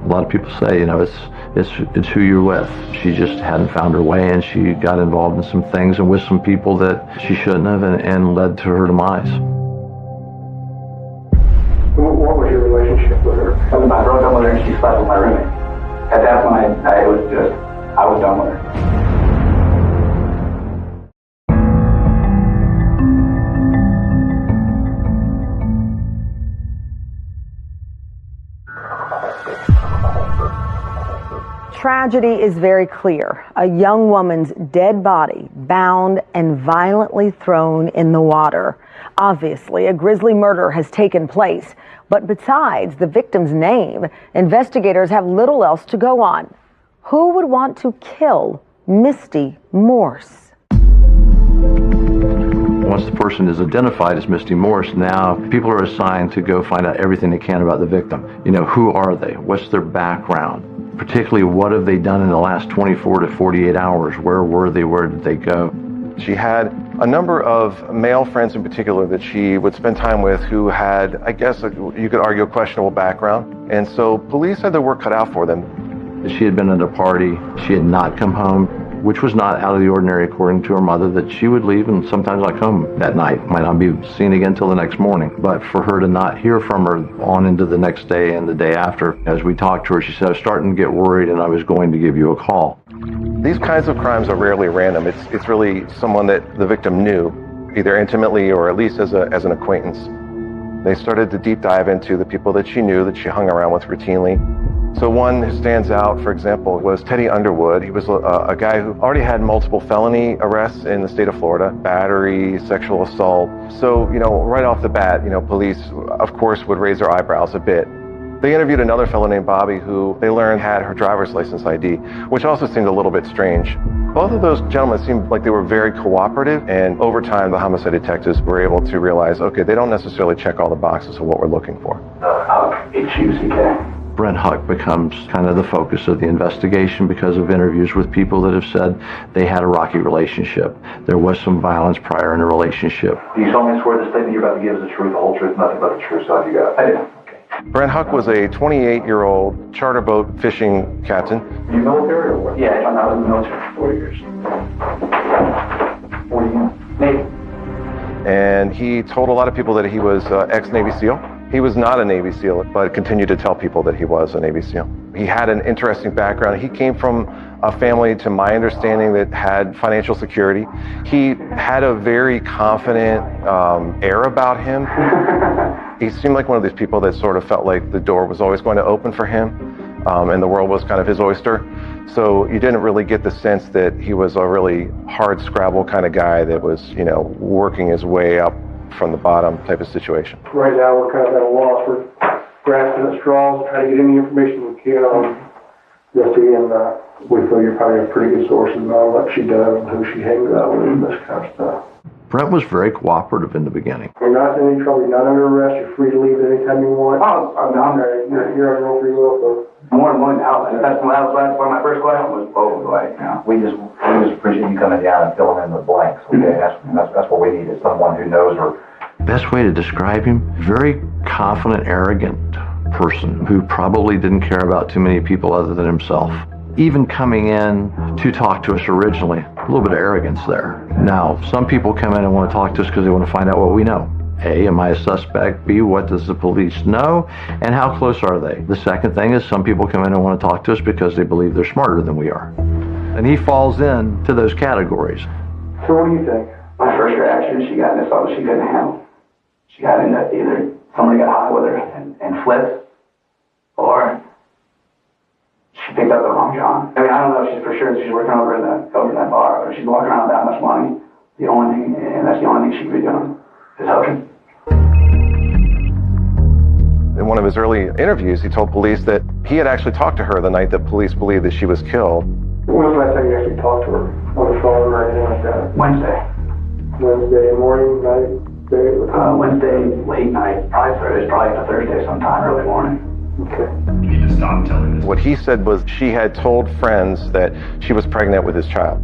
A lot of people say, you know, it's who you're with. She just hadn't found her way, and she got involved in some things and with some people that she shouldn't have, and led to her demise. What was your relationship with her? I broke up with her and she slept with my roommate. At that point, I was done with her. Tragedy is very clear. A young woman's dead body bound and violently thrown in the water. Obviously, a grisly murder has taken place. But besides the victim's name, investigators have little else to go on. Who would want to kill Misty Morse? Once the person is identified as Misty Morse, now people are assigned to go find out everything they can about the victim. You know, who are they? What's their background? particularly what have they done in the last 24 to 48 hours? Where were they? Where did they go? She had a number of male friends in particular that she would spend time with who had, I guess you could argue, a questionable background. And so police had their work cut out for them. She had been at a party. She had not come home, which was not out of the ordinary according to her mother, that she would leave and sometimes not come that night. Might not be seen again till the next morning. But for her to not hear from her on into the next day and the day after, as we talked to her, she said, I was starting to get worried and I was going to give you a call. These kinds of crimes are rarely random. It's really someone that the victim knew, either intimately or at least as an acquaintance. They started to deep dive into the people that she knew, that she hung around with routinely. So one who stands out, for example, was Teddy Underwood. He was a guy who already had multiple felony arrests in the state of Florida, battery, sexual assault. So, right off the bat, police, of course, would raise their eyebrows a bit. They interviewed another fellow named Bobby who they learned had her driver's license ID, which also seemed a little bit strange. Both of those gentlemen seemed like they were very cooperative, and over time the homicide detectives were able to realize, okay, they don't necessarily check all the boxes of what we're looking for. H-U-C-K. Brent Huck becomes kind of the focus of the investigation because of interviews with people that have said they had a rocky relationship. There was some violence prior in the relationship. Do you solemnly swear the statement you're about to give is the truth, the whole truth, nothing but the truth? So you got it. I do. Brent Huck was a 28-year-old charter boat fishing captain. You military or what? Yeah, I was in the military for 4 years. 40 years. Navy. And he told a lot of people that he was ex-Navy SEAL. He was not a Navy SEAL, but continued to tell people that he was a Navy SEAL. He had an interesting background. He came from a family, to my understanding, that had financial security. He had a very confident air about him. He seemed like one of these people that sort of felt like the door was always going to open for him, and the world was kind of his oyster. So you didn't really get the sense that he was a really hard scrabble kind of guy that was, working his way up from the bottom type of situation. Right now we're kind of at a loss. We're grasping at straws, trying to get any information we can on Jesse, and we feel you probably have pretty good sources on what she does and who she hangs out with and this kind of stuff. Brent was very cooperative in the beginning. You're not in any trouble. You're not under arrest. You're free to leave at any time you want. Oh, I'm there. You're on your own free will, so. More than one outlet. That's why my first question was, we just appreciate you coming down and filling in the blanks. Okay, that's what we need, is someone who knows her. Best way to describe him, very confident, arrogant person who probably didn't care about too many people other than himself. Even coming in to talk to us originally, a little bit of arrogance there. Now, some people come in and want to talk to us because they want to find out what we know. A, am I a suspect? B, what does the police know? And how close are they? The second thing is some people come in and want to talk to us because they believe they're smarter than we are. And he falls into those categories. So what do you think? My first reaction, she got into something she couldn't handle. She got into either somebody got high with her and flipped, or she picked up the wrong John. I mean, I don't know if she's for sure that she's working over in that bar, or she's walking around with that much money. That's the only thing she could be doing is hooking. In one of his early interviews, he told police that he had actually talked to her the night that police believed that she was killed. When was the last time you actually talked to her on the phone or anything like that? Wednesday morning, night, day? Wednesday late night, probably a Thursday sometime, early morning. Okay. You need to stop telling this. What he said was she had told friends that she was pregnant with his child.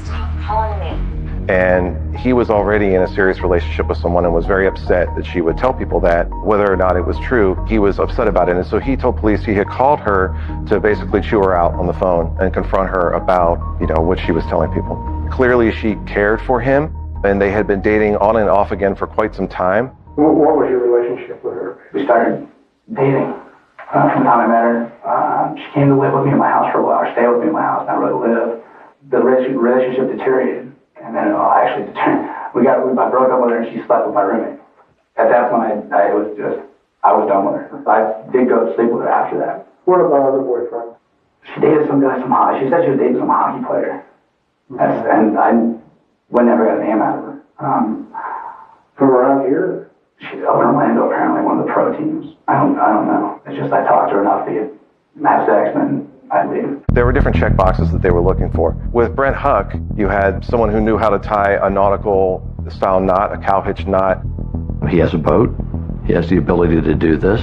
Stop calling me. And he was already in a serious relationship with someone and was very upset that she would tell people that. Whether or not it was true, he was upset about it. And so he told police he had called her to basically chew her out on the phone and confront her about, what she was telling people. Clearly she cared for him, and they had been dating on and off again for quite some time. What was your relationship with her? We started dating from the time I met her. She came to live with me in my house for a while, or stay with me in my house, not really live. The relationship deteriorated. And then I broke up with her and she slept with my roommate. At that point, I was done with her. I did go to sleep with her after that. What about other boyfriends? She dated she said she was dating some hockey player. And I never got a name out of her. From around here? She's up in Orlando, apparently, one of the pro teams. I don't know. It's just I talked to her enough to have sex, and I'd leave. There were different check boxes that they were looking for. With Brent Huck, you had someone who knew how to tie a nautical style knot, a cow hitch knot. He has a boat. He has the ability to do this.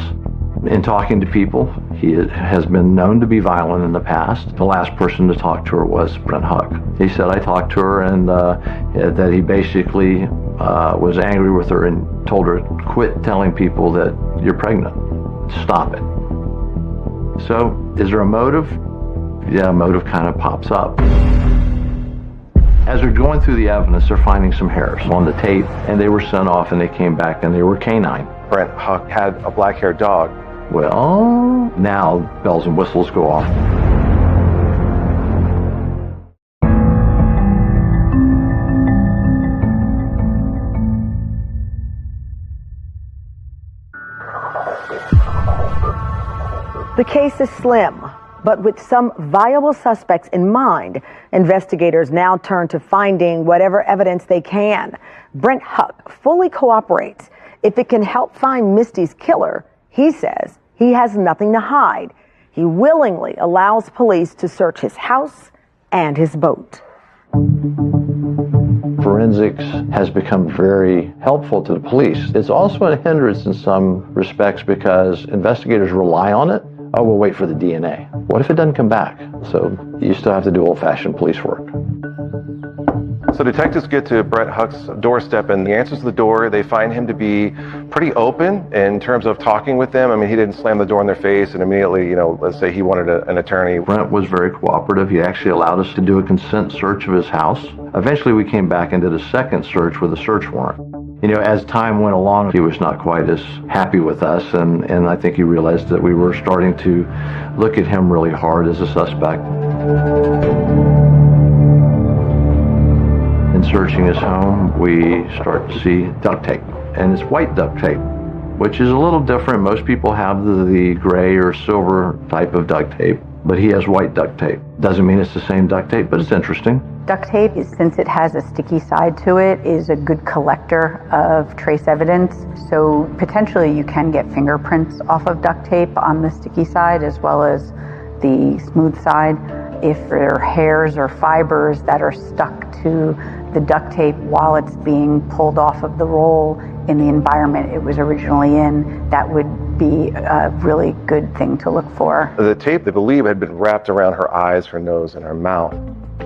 In talking to people, he has been known to be violent in the past. The last person to talk to her was Brent Huck. He said, I talked to her and that he basically was angry with her and told her, quit telling people that you're pregnant. Stop it. So, is there a motive? Yeah, a motive kind of pops up. As they're going through the evidence, they're finding some hairs on the tape, and they were sent off and they came back and they were canine. Brent Huck had a black-haired dog. Well, now bells and whistles go off. The case is slim, but with some viable suspects in mind, investigators now turn to finding whatever evidence they can. Brent Huck fully cooperates. If it can help find Misty's killer, he says he has nothing to hide. He willingly allows police to search his house and his boat. Forensics has become very helpful to the police. It's also a hindrance in some respects because investigators rely on it. Oh, we'll wait for the DNA. What if it doesn't come back? So you still have to do old-fashioned police work. So detectives get to Brent Huck's doorstep, and the answers to the door, they find him to be pretty open in terms of talking with them. I mean, he didn't slam the door in their face and immediately, let's say he wanted an attorney. Brent was very cooperative. He actually allowed us to do a consent search of his house. Eventually, we came back and did a second search with a search warrant. As time went along, he was not quite as happy with us, and I think he realized that we were starting to look at him really hard as a suspect. In searching his home, we start to see duct tape, and it's white duct tape, which is a little different. Most people have the gray or silver type of duct tape, but he has white duct tape. Doesn't mean it's the same duct tape, but it's interesting. Duct tape, since it has a sticky side to it, is a good collector of trace evidence. So potentially you can get fingerprints off of duct tape on the sticky side as well as the smooth side. If there are hairs or fibers that are stuck to the duct tape while it's being pulled off of the roll in the environment it was originally in, that would be a really good thing to look for. The tape, they believe, had been wrapped around her eyes, her nose, and her mouth.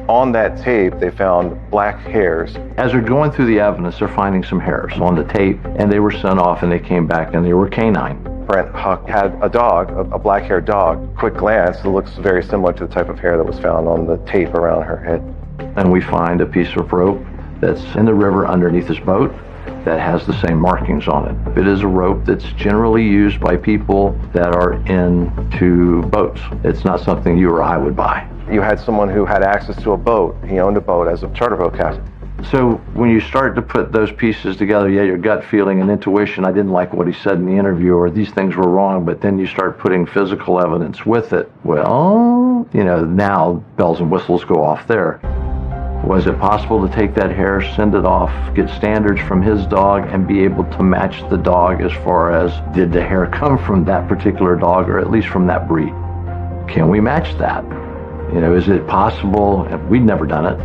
On that tape, they found black hairs. As they're going through the evidence, they're finding some hairs on the tape, and they were sent off and they came back and they were canine. Brent Huck had a dog, a black-haired dog. Quick glance, it looks very similar to the type of hair that was found on the tape around her head. And we find a piece of rope that's in the river underneath his boat that has the same markings on it. It is a rope that's generally used by people that are into boats. It's not something you or I would buy. You had someone who had access to a boat. He owned a boat as a charter boat captain. So when you start to put those pieces together, your gut feeling and intuition, I didn't like what he said in the interview, or these things were wrong, but then you start putting physical evidence with it. Well, now bells and whistles go off there. Was it possible to take that hair, send it off, get standards from his dog, and be able to match the dog as far as did the hair come from that particular dog, or at least from that breed? Can we match that? Is it possible? We'd never done it.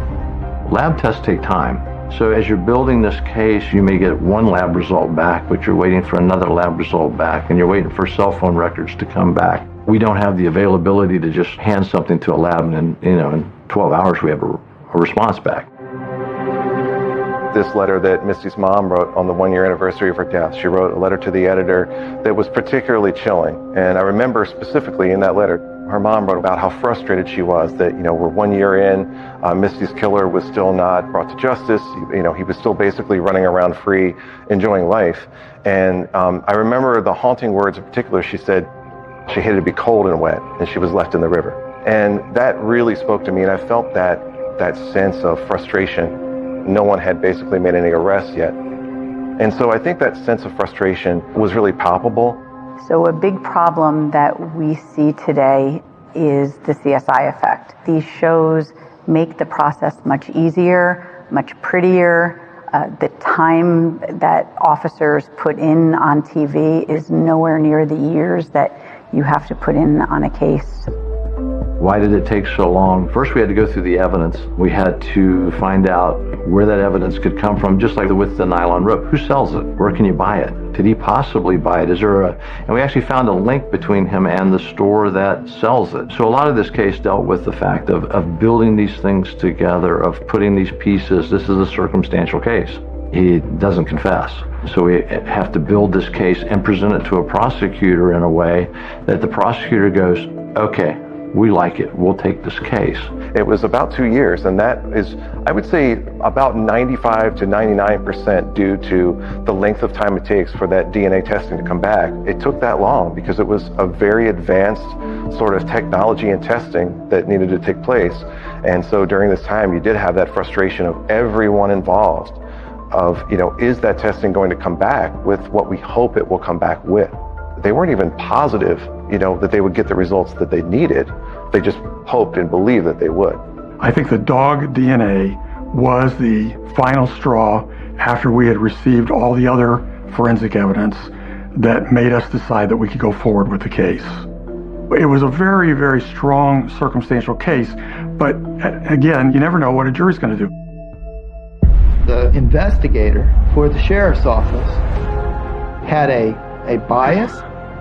Lab tests take time. So as you're building this case, you may get one lab result back, but you're waiting for another lab result back, and you're waiting for cell phone records to come back. We don't have the availability to just hand something to a lab and in 12 hours we have a response back. This letter that Misty's mom wrote on the 1-year anniversary of her death, she wrote a letter to the editor that was particularly chilling. And I remember specifically in that letter, her mom wrote about how frustrated she was that, we're 1 year in, Misty's killer was still not brought to justice. He was still basically running around free, enjoying life. And I remember the haunting words in particular. She said she hated to be cold and wet, and she was left in the river. And that really spoke to me, and I felt that sense of frustration. No one had basically made any arrests yet. And so I think that sense of frustration was really palpable. So a big problem that we see today is the CSI effect. These shows make the process much easier, much prettier. The time that officers put in on TV is nowhere near the years that you have to put in on a case. Why did it take so long? First, we had to go through the evidence. We had to find out where that evidence could come from, just like with the nylon rope. Who sells it? Where can you buy it? Did he possibly buy it? And we actually found a link between him and the store that sells it. So a lot of this case dealt with the fact of building these things together, of putting these pieces. This is a circumstantial case. He doesn't confess. So we have to build this case and present it to a prosecutor in a way that the prosecutor goes, okay, we like it, we'll take this case. It was about 2 years, and that is, I would say, about 95 to 99% due to the length of time it takes for that DNA testing to come back. It took that long because it was a very advanced sort of technology and testing that needed to take place. And so during this time, you did have that frustration of everyone involved of, is that testing going to come back with what we hope it will come back with? They weren't even positive, that they would get the results that they needed. They just hoped and believed that they would. I think the dog DNA was the final straw after we had received all the other forensic evidence that made us decide that we could go forward with the case. It was a very, very strong circumstantial case, but again, you never know what a jury's going to do. The investigator for the sheriff's office had a bias.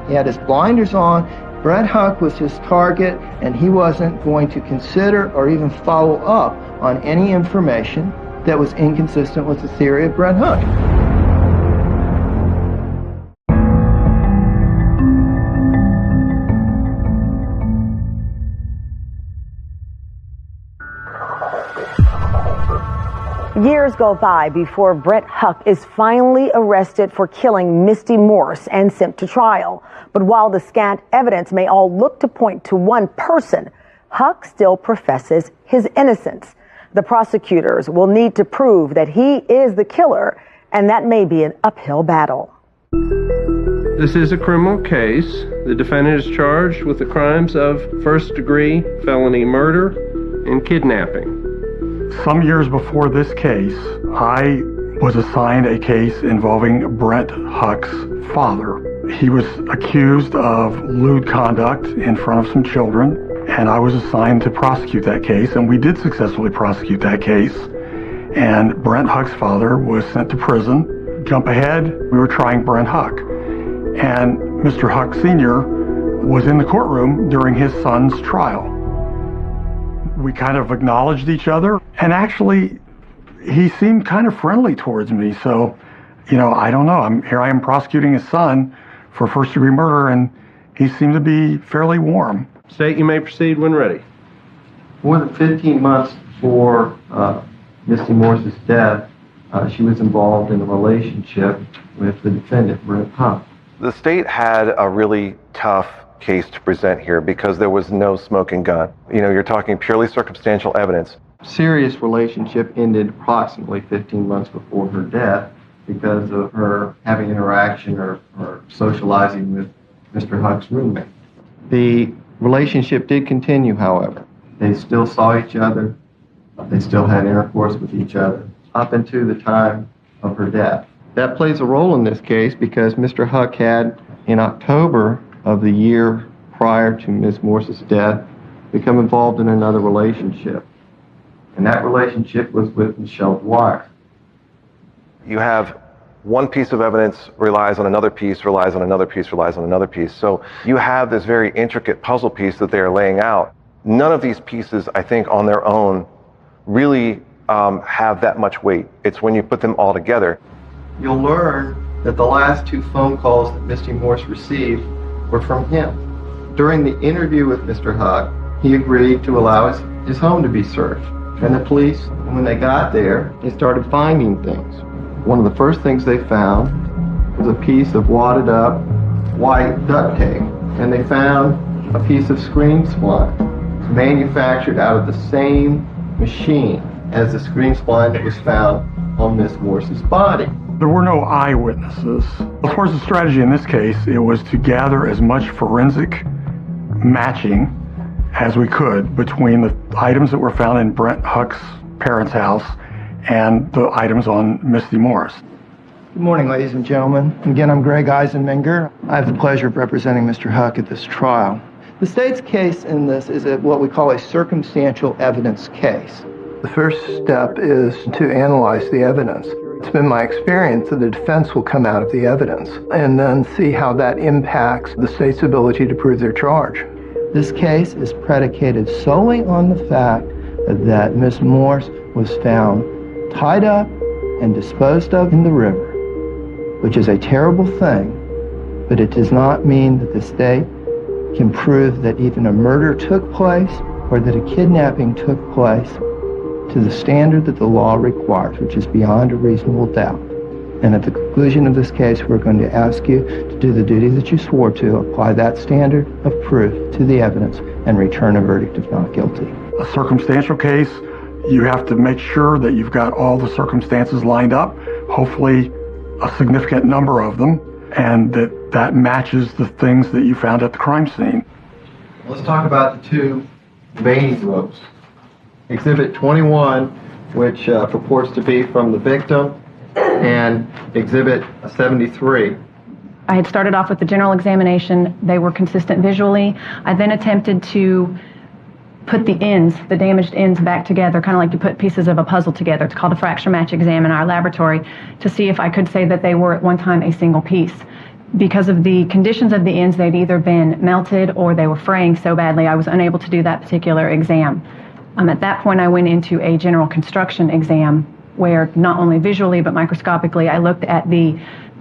He had his blinders on. Brett Huck was his target, and he wasn't going to consider or even follow up on any information that was inconsistent with the theory of Brett Huck. Years go by before Brett Huck is finally arrested for killing Misty Morse and sent to trial. But while the scant evidence may all look to point to one person, Huck still professes his innocence. The prosecutors will need to prove that he is the killer, and that may be an uphill battle. This is a criminal case. The defendant is charged with the crimes of first-degree felony murder and kidnapping. Some years before this case, I was assigned a case involving Brett Huck's father. He was accused of lewd conduct in front of some children, and I was assigned to prosecute that case, and we did successfully prosecute that case. And Brett Huck's father was sent to prison. Jump ahead, we were trying Brett Huck. And Mr. Huck Sr. was in the courtroom during his son's trial. We kind of acknowledged each other, and actually he seemed kind of friendly towards me. So, I don't know. Here I am prosecuting his son for first-degree murder, and he seemed to be fairly warm. State, you may proceed when ready. More than 15 months before Misty Morse's death, she was involved in a relationship with the defendant, Brett Huck. The state had a really tough case to present here because there was no smoking gun. You're talking purely circumstantial evidence. Serious relationship ended approximately 15 months before her death because of her having interaction or socializing with Mr. Huck's roommate. The relationship did continue, however. They still saw each other. They still had intercourse with each other up until the time of her death. That plays a role in this case because Mr. Huck had, in October of the year prior to Ms. Morse's death, become involved in another relationship. And that relationship was with Michelle Dwyer. You have one piece of evidence relies on another piece, relies on another piece, relies on another piece. So you have this very intricate puzzle piece that they are laying out. None of these pieces, I think, on their own really have that much weight. It's when you put them all together. You'll learn that the last two phone calls that Misty Morse received were from him. During the interview with Mr. Huck, he agreed to allow his home to be searched. And the police, when they got there, they started finding things. One of the first things they found was a piece of wadded up white duct tape. And they found a piece of screen spline manufactured out of the same machine as the screen spline that was found on Miss Morse's body. There were no eyewitnesses. As far as the strategy in this case, it was to gather as much forensic matching as we could between the items that were found in Brett Huck's parents' house and the items on Misty Morse. Good morning, ladies and gentlemen. Again, I'm Greg Eisenmenger. I have the pleasure of representing Mr. Huck at this trial. The state's case in this is what we call a circumstantial evidence case. The first step is to analyze the evidence. It's been my experience that the defense will come out of the evidence and then see how that impacts the state's ability to prove their charge. This case is predicated solely on the fact that Ms. Morse was found tied up and disposed of in the river, which is a terrible thing, but it does not mean that the state can prove that even a murder took place or that a kidnapping took place to the standard that the law requires, which is beyond a reasonable doubt. And at the conclusion of this case, we're going to ask you to do the duty that you swore to, apply that standard of proof to the evidence, and return a verdict of not guilty. A circumstantial case, you have to make sure that you've got all the circumstances lined up, hopefully a significant number of them, and that matches the things that you found at the crime scene. Let's talk about the two vein ropes. Exhibit 21, which purports to be from the victim, and Exhibit 73. I had started off with the general examination. They were consistent visually. I then attempted to put the damaged ends back together, kind of like you put pieces of a puzzle together. It's called a fracture match exam in our laboratory, to see if I could say that they were at one time a single piece. Because of the conditions of the ends, they'd either been melted or they were fraying so badly I was unable to do that particular exam. At that point, I went into a general construction exam where not only visually but microscopically I looked at the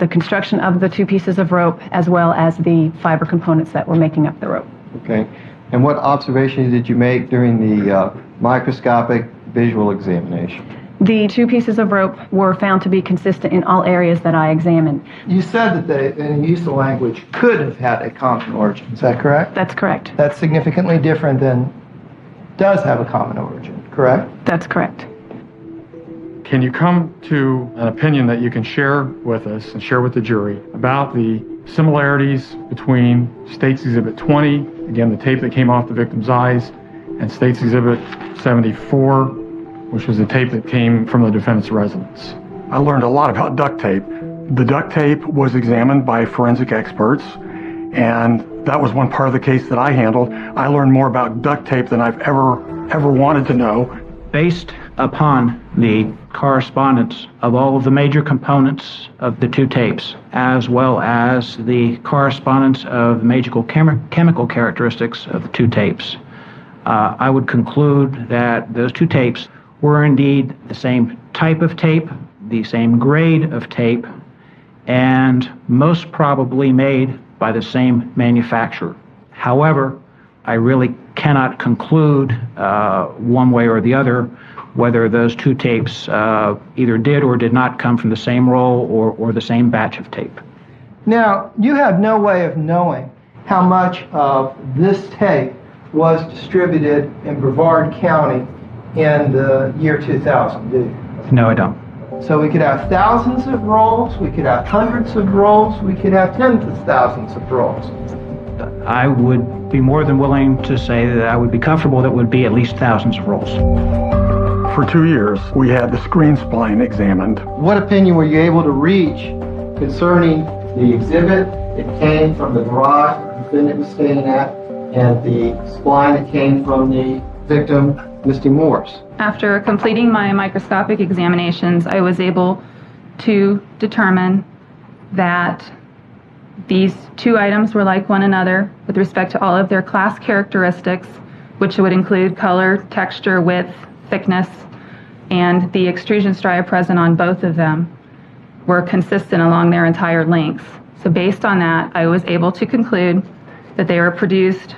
construction of the two pieces of rope as well as the fiber components that were making up the rope. Okay. And what observations did you make during the microscopic visual examination? The two pieces of rope were found to be consistent in all areas that I examined. You said that they, and you used the language, could have had a common origin. Is that correct? That's correct. That's significantly different than does have a common origin, correct? That's correct. Can you come to an opinion that you can share with us and share with the jury about the similarities between State's Exhibit 20, again the tape that came off the victim's eyes, and State's Exhibit 74, which was the tape that came from the defendant's residence? I learned a lot about duct tape. The duct tape was examined by forensic experts, and that was one part of the case that I handled. I learned more about duct tape than I've ever wanted to know. Based upon the correspondence of all of the major components of the two tapes, as well as the correspondence of the major chemical characteristics of the two tapes, I would conclude that those two tapes were indeed the same type of tape, the same grade of tape, and most probably made by the same manufacturer. However, I really cannot conclude one way or the other whether those two tapes either did or did not come from the same roll or the same batch of tape. Now, you have no way of knowing how much of this tape was distributed in Brevard County in the year 2000, do you? No, I don't. So we could have thousands of rolls, we could have hundreds of rolls, we could have tens of thousands of rolls. I would be more than willing to say that I would be comfortable that it would be at least thousands of rolls. For 2 years, we had the screen spline examined. What opinion were you able to reach concerning the exhibit that came from the garage the defendant was staying at and the spline that came from the victim, Misty Morse? After completing my microscopic examinations, I was able to determine that these two items were like one another with respect to all of their class characteristics, which would include color, texture, width, thickness, and the extrusion stria present on both of them were consistent along their entire lengths. So based on that, I was able to conclude that they were produced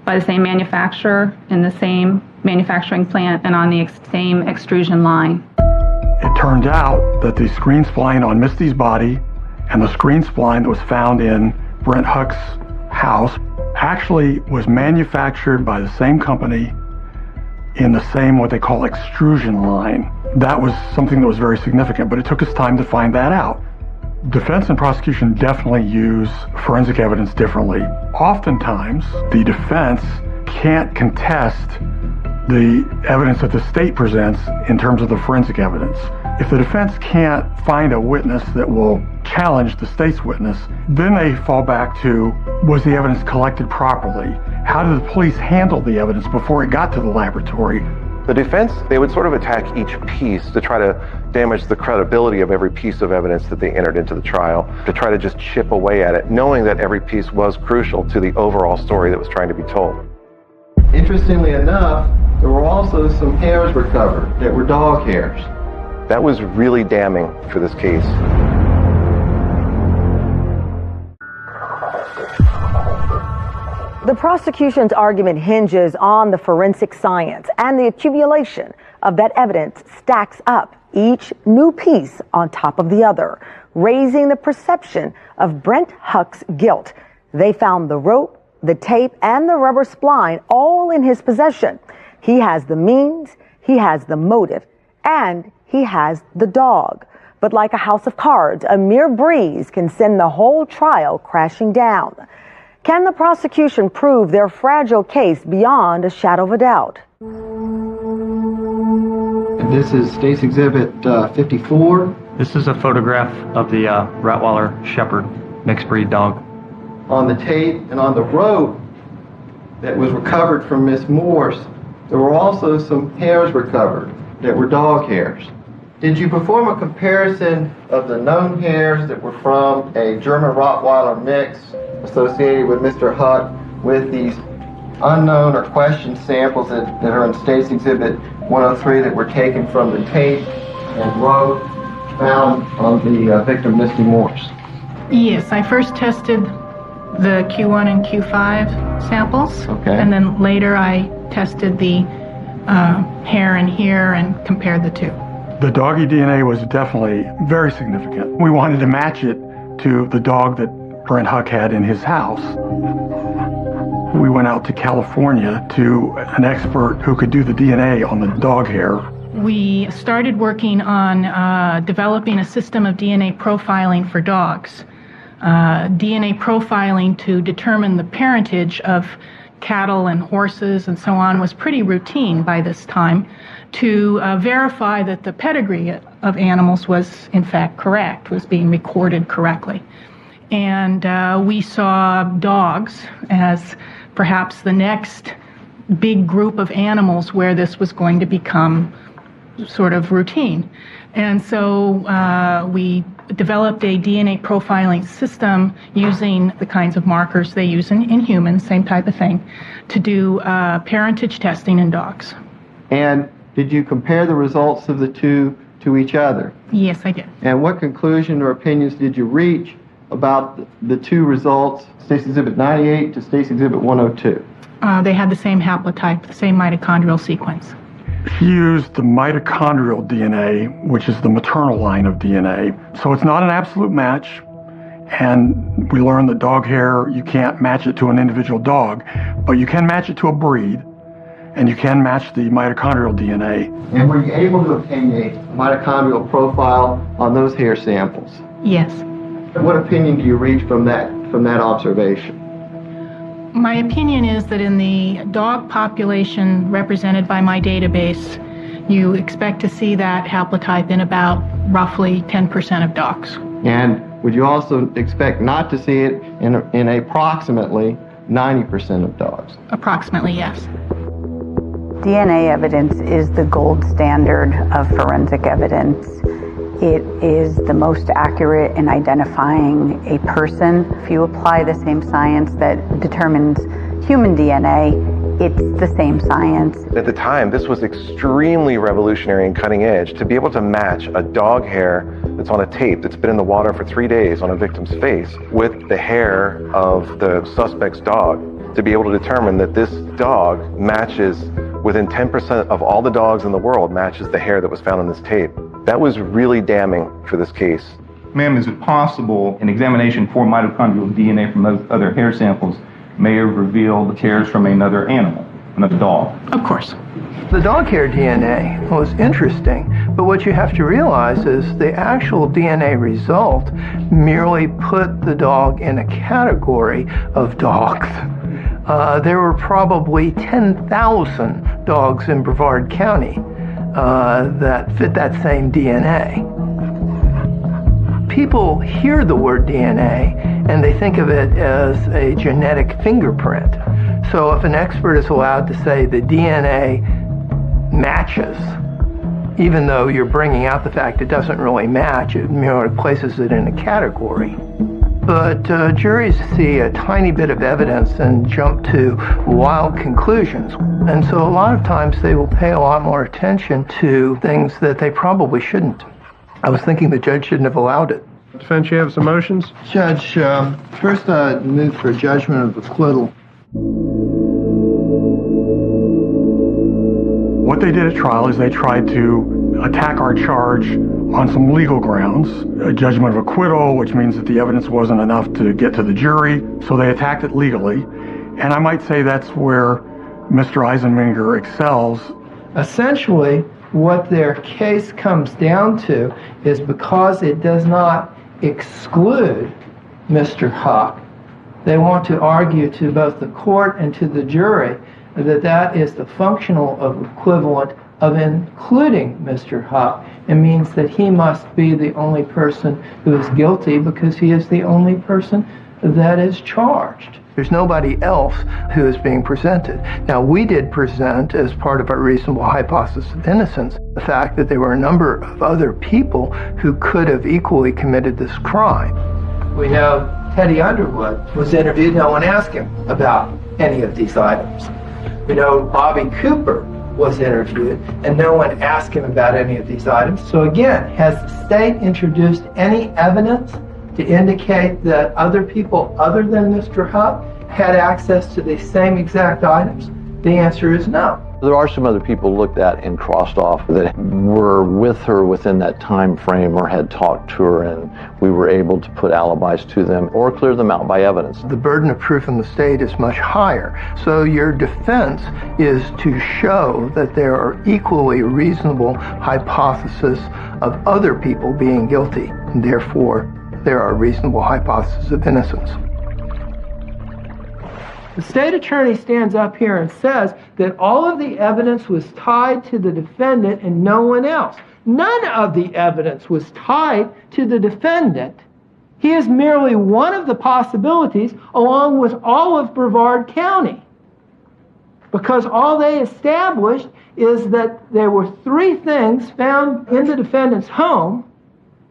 by the same manufacturer in the same manufacturing plant and on the same extrusion line. It turned out that the screen spline on Misty's body and the screen spline that was found in Brent Huck's house actually was manufactured by the same company in the same what they call extrusion line. That was something that was very significant, but it took us time to find that out. Defense and prosecution definitely use forensic evidence differently. Oftentimes, the defense can't contest the evidence that the state presents in terms of the forensic evidence. If the defense can't find a witness that will challenge the state's witness. Then they fall back to, was the evidence collected properly? How did the police handle the evidence before it got to the laboratory? The defense, they would sort of attack each piece to try to damage the credibility of every piece of evidence that they entered into the trial, to try to just chip away at it, knowing that every piece was crucial to the overall story that was trying to be told. Interestingly enough, there were also some hairs recovered that were dog hairs. That was really damning for this case. The prosecution's argument hinges on the forensic science, and the accumulation of that evidence stacks up each new piece on top of the other, raising the perception of Brent Huck's guilt. They found the rope, the tape, and the rubber spline all in his possession. He has the means, he has the motive, and he has the dog. But like a house of cards, a mere breeze can send the whole trial crashing down. Can the prosecution prove their fragile case beyond a shadow of a doubt? This is State's Exhibit 54. This is a photograph of the Rottweiler Shepherd mixed breed dog. On the tape and on the rope that was recovered from Miss Morse, there were also some hairs recovered that were dog hairs. Did you perform a comparison of the known hairs that were from a German Rottweiler mix associated with Mr. Huck with these unknown or questioned samples that are in State's Exhibit 103 that were taken from the tape and rope found on the victim, Misty Morse? Yes, I first tested the Q1 and Q5 samples. Okay. And then later I tested the hair and here and compared the two. The doggy DNA was definitely very significant. We wanted to match it to the dog that Brent Huck had in his house. We went out to California to an expert who could do the DNA on the dog hair. We started working on developing a system of DNA profiling for dogs. DNA profiling to determine the parentage of cattle and horses and so on was pretty routine by this time, to verify that the pedigree of animals was in fact correct, was being recorded correctly. And we saw dogs as perhaps the next big group of animals where this was going to become sort of routine. And so we developed a DNA profiling system using the kinds of markers they use in humans, same type of thing, to do parentage testing in dogs. And did you compare the results of the two to each other? Yes, I did. And what conclusion or opinions did you reach about the two results, State's Exhibit 98 to State's Exhibit 102? They had the same haplotype, the same mitochondrial sequence. He used the mitochondrial DNA, which is the maternal line of DNA. So it's not an absolute match. And we learned that dog hair, you can't match it to an individual dog, but you can match it to a breed, and you can match the mitochondrial DNA. And were you able to obtain a mitochondrial profile on those hair samples? Yes. What opinion do you reach from that observation? My opinion is that in the dog population represented by my database, you expect to see that haplotype in about roughly 10% of dogs. And would you also expect not to see it in approximately 90% of dogs? Approximately, yes. DNA evidence is the gold standard of forensic evidence. It is the most accurate in identifying a person. If you apply the same science that determines human DNA, it's the same science. At the time, this was extremely revolutionary and cutting edge to be able to match a dog hair that's on a tape that's been in the water for 3 days on a victim's face with the hair of the suspect's dog, to be able to determine that this dog matches within 10% of all the dogs in the world matches the hair that was found on this tape. That was really damning for this case. Ma'am, is it possible an examination for mitochondrial DNA from those other hair samples may have revealed hairs from another animal, another dog? Of course. The dog hair DNA was interesting, but what you have to realize is the actual DNA result merely put the dog in a category of dogs. There were probably 10,000 dogs in Brevard County that fit that same DNA. people hear the word DNA and they think of it as a genetic fingerprint. So if an expert is allowed to say the DNA matches, even though you're bringing out the fact it doesn't really match, it merely places it in a category. But juries see a tiny bit of evidence and jump to wild conclusions. And so a lot of times they will pay a lot more attention to things that they probably shouldn't. I was thinking the judge shouldn't have allowed it. Defense, you have some motions? Judge, first I move for judgment of acquittal. What they did at trial is they tried to attack our charge on some legal grounds, a judgment of acquittal, which means that the evidence wasn't enough to get to the jury, so they attacked it legally. And I might say that's where Mr. Eisenmenger excels. Essentially, what their case comes down to is because it does not exclude Mr. Huck, they want to argue to both the court and to the jury that that is the functional equivalent of including Mr. Huck. It means that he must be the only person who is guilty because he is the only person that is charged. There's nobody else who is being presented. Now, we did present, as part of our reasonable hypothesis of innocence, the fact that there were a number of other people who could have equally committed this crime. We know Teddy Underwood was interviewed. No one asked him about any of these items. We know Bobby Cooper was interviewed, and no one asked him about any of these items. So again, has the state introduced any evidence to indicate that other people other than Mr. Huck had access to the same exact items? The answer is no. There are some other people looked at and crossed off that were with her within that time frame or had talked to her, and we were able to put alibis to them or clear them out by evidence. The burden of proof in the state is much higher. So your defense is to show that there are equally reasonable hypotheses of other people being guilty, and therefore there are reasonable hypotheses of innocence. The state attorney stands up here and says that all of the evidence was tied to the defendant and no one else. None of the evidence was tied to the defendant. He is merely one of the possibilities along with all of Brevard County. Because all they established is that there were 3 things found in the defendant's home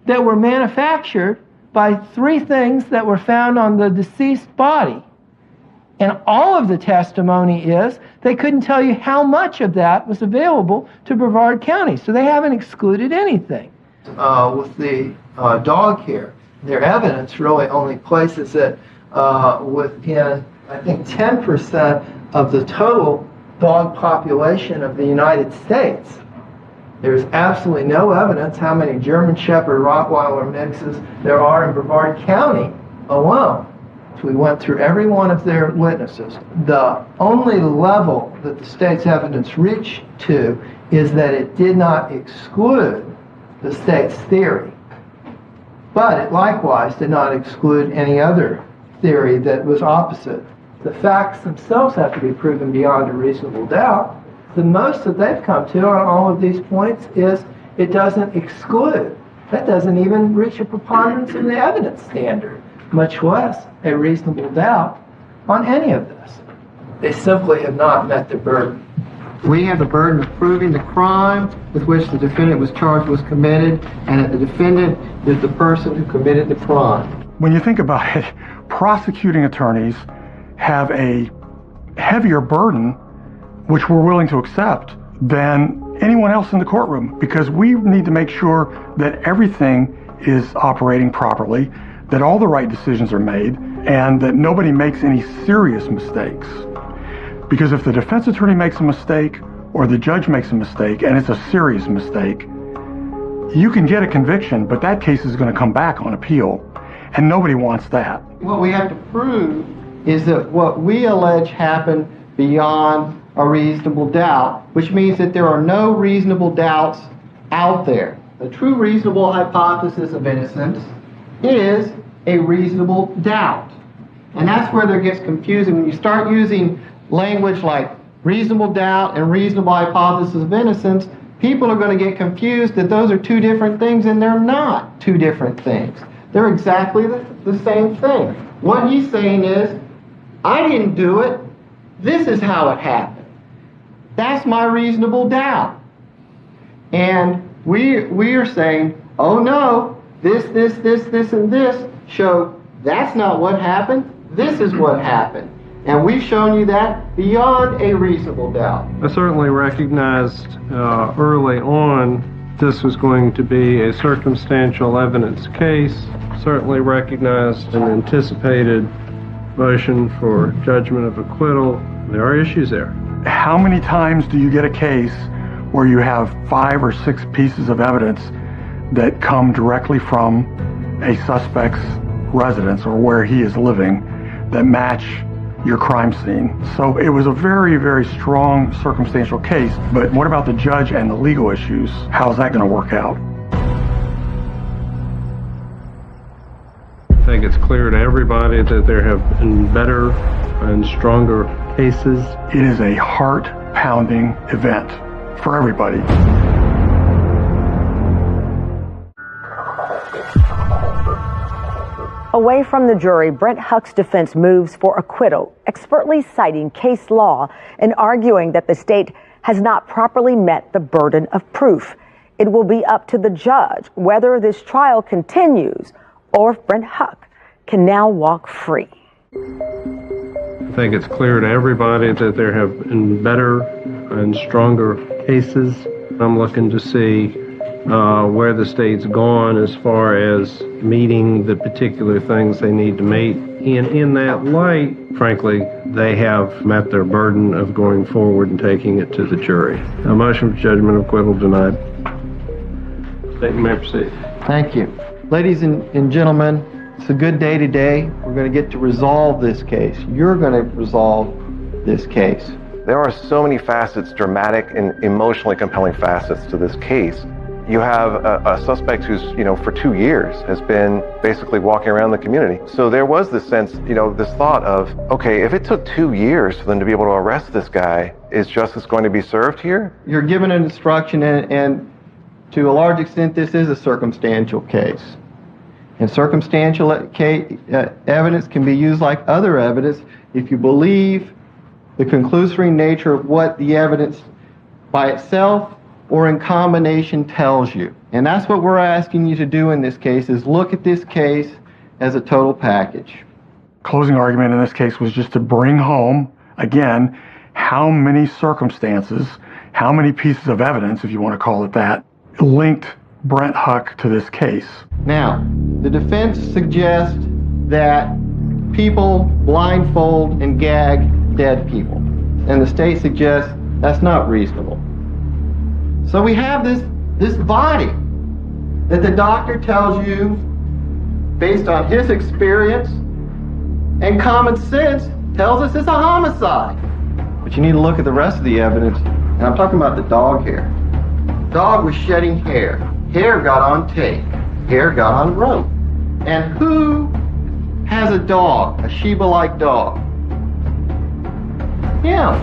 that were manufactured by 3 things that were found on the deceased body. And all of the testimony is they couldn't tell you how much of that was available to Brevard County, so they haven't excluded anything. With the dog here, their evidence really only places it within, I think, 10% of the total dog population of the United States. There's absolutely no evidence how many German Shepherd Rottweiler mixes there are in Brevard County alone. We went through every one of their witnesses. The only level that the state's evidence reached to is that it did not exclude the state's theory. But it likewise did not exclude any other theory that was opposite. The facts themselves have to be proven beyond a reasonable doubt. The most that they've come to on all of these points is it doesn't exclude. That doesn't even reach a preponderance in the evidence standard, much less a reasonable doubt on any of this. They simply have not met their burden. We have the burden of proving the crime with which the defendant was charged was committed, and that the defendant is the person who committed the crime. When you think about it, prosecuting attorneys have a heavier burden, which we're willing to accept, than anyone else in the courtroom, because we need to make sure that everything is operating properly, that all the right decisions are made, and that nobody makes any serious mistakes. Because if the defense attorney makes a mistake, or the judge makes a mistake, and it's a serious mistake, you can get a conviction, but that case is going to come back on appeal, and nobody wants that. What we have to prove is that what we allege happened beyond a reasonable doubt, which means that there are no reasonable doubts out there. The true reasonable hypothesis of innocence is a reasonable doubt. And that's where there gets confusing. When you start using language like reasonable doubt and reasonable hypothesis of innocence, people are going to get confused that those are 2 different things, and they're not 2 different things. They're exactly the same thing. What he's saying is, I didn't do it. This is how it happened. That's my reasonable doubt. And we are saying, oh no, this, and this show that's not what happened. This is what happened. And we've shown you that beyond a reasonable doubt. I certainly recognized early on this was going to be a circumstantial evidence case. Certainly recognized and anticipated motion for judgment of acquittal. There are issues there. How many times do you get a case where you have 5 or 6 pieces of evidence that come directly from a suspect's residence or where he is living that match your crime scene? So it was a very, very strong circumstantial case. But what about the judge and the legal issues? How's that going to work out? I think it's clear to everybody that there have been better and stronger cases. It is a heart-pounding event for everybody. Away from the jury, Brent Huck's defense moves for acquittal, expertly citing case law and arguing that the state has not properly met the burden of proof. It will be up to the judge whether this trial continues or if Brent Huck can now walk free. I think it's clear to everybody that there have been better and stronger cases. I'm looking to see where the state's gone as far as meeting the particular things they need to meet. And in that light, frankly, they have met their burden of going forward and taking it to the jury. A motion for judgment of acquittal denied. State, you may proceed. Thank you. Ladies and gentlemen, it's a good day today. We're going to get to resolve this case. You're going to resolve this case. There are so many facets, dramatic and emotionally compelling facets to this case. You have a suspect who's, for 2 years has been basically walking around the community. So there was this sense, this thought of, okay, if it took 2 years for them to be able to arrest this guy, is justice going to be served here? You're given an instruction, and to a large extent, this is a circumstantial case. And circumstantial evidence can be used like other evidence if you believe the conclusory nature of what the evidence by itself or in combination tells you. And that's what we're asking you to do in this case, is look at this case as a total package. Closing argument in this case was just to bring home, again, how many circumstances, how many pieces of evidence, if you want to call it that, linked Brent Huck to this case. Now, the defense suggests that people blindfold and gag dead people. And the state suggests that's not reasonable. So we have this body that the doctor tells you, based on his experience and common sense, tells us it's a homicide. But you need to look at the rest of the evidence, and I'm talking about the dog hair. Dog was shedding hair. Hair got on tape. Hair got on rope. And who has a dog, a Sheba-like dog? Yeah.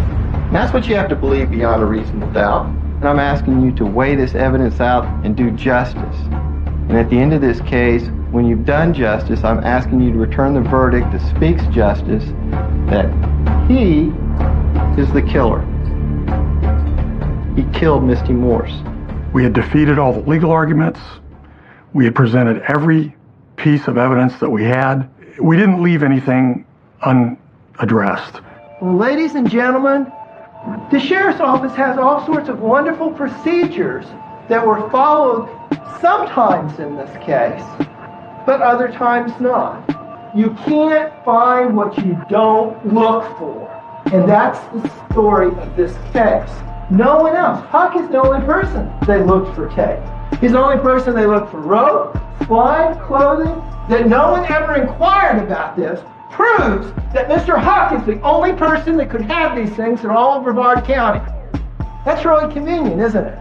That's what you have to believe beyond a reasonable doubt. And I'm asking you to weigh this evidence out and do justice. And at the end of this case, when you've done justice, I'm asking you to return the verdict that speaks justice, that he is the killer. He killed Misty Morse. We had defeated all the legal arguments. We had presented every piece of evidence that we had. We didn't leave anything unaddressed. Well, ladies and gentlemen, the sheriff's office has all sorts of wonderful procedures that were followed sometimes in this case, but other times not. You can't find what you don't look for. And that's the story of this case. No one else. Huck is the only person they looked for tape. He's the only person they looked for rope, slime, clothing. That no one ever inquired about this proves that Mr. Huck is the only person that could have these things in all of Brevard County. That's really convenient, isn't it?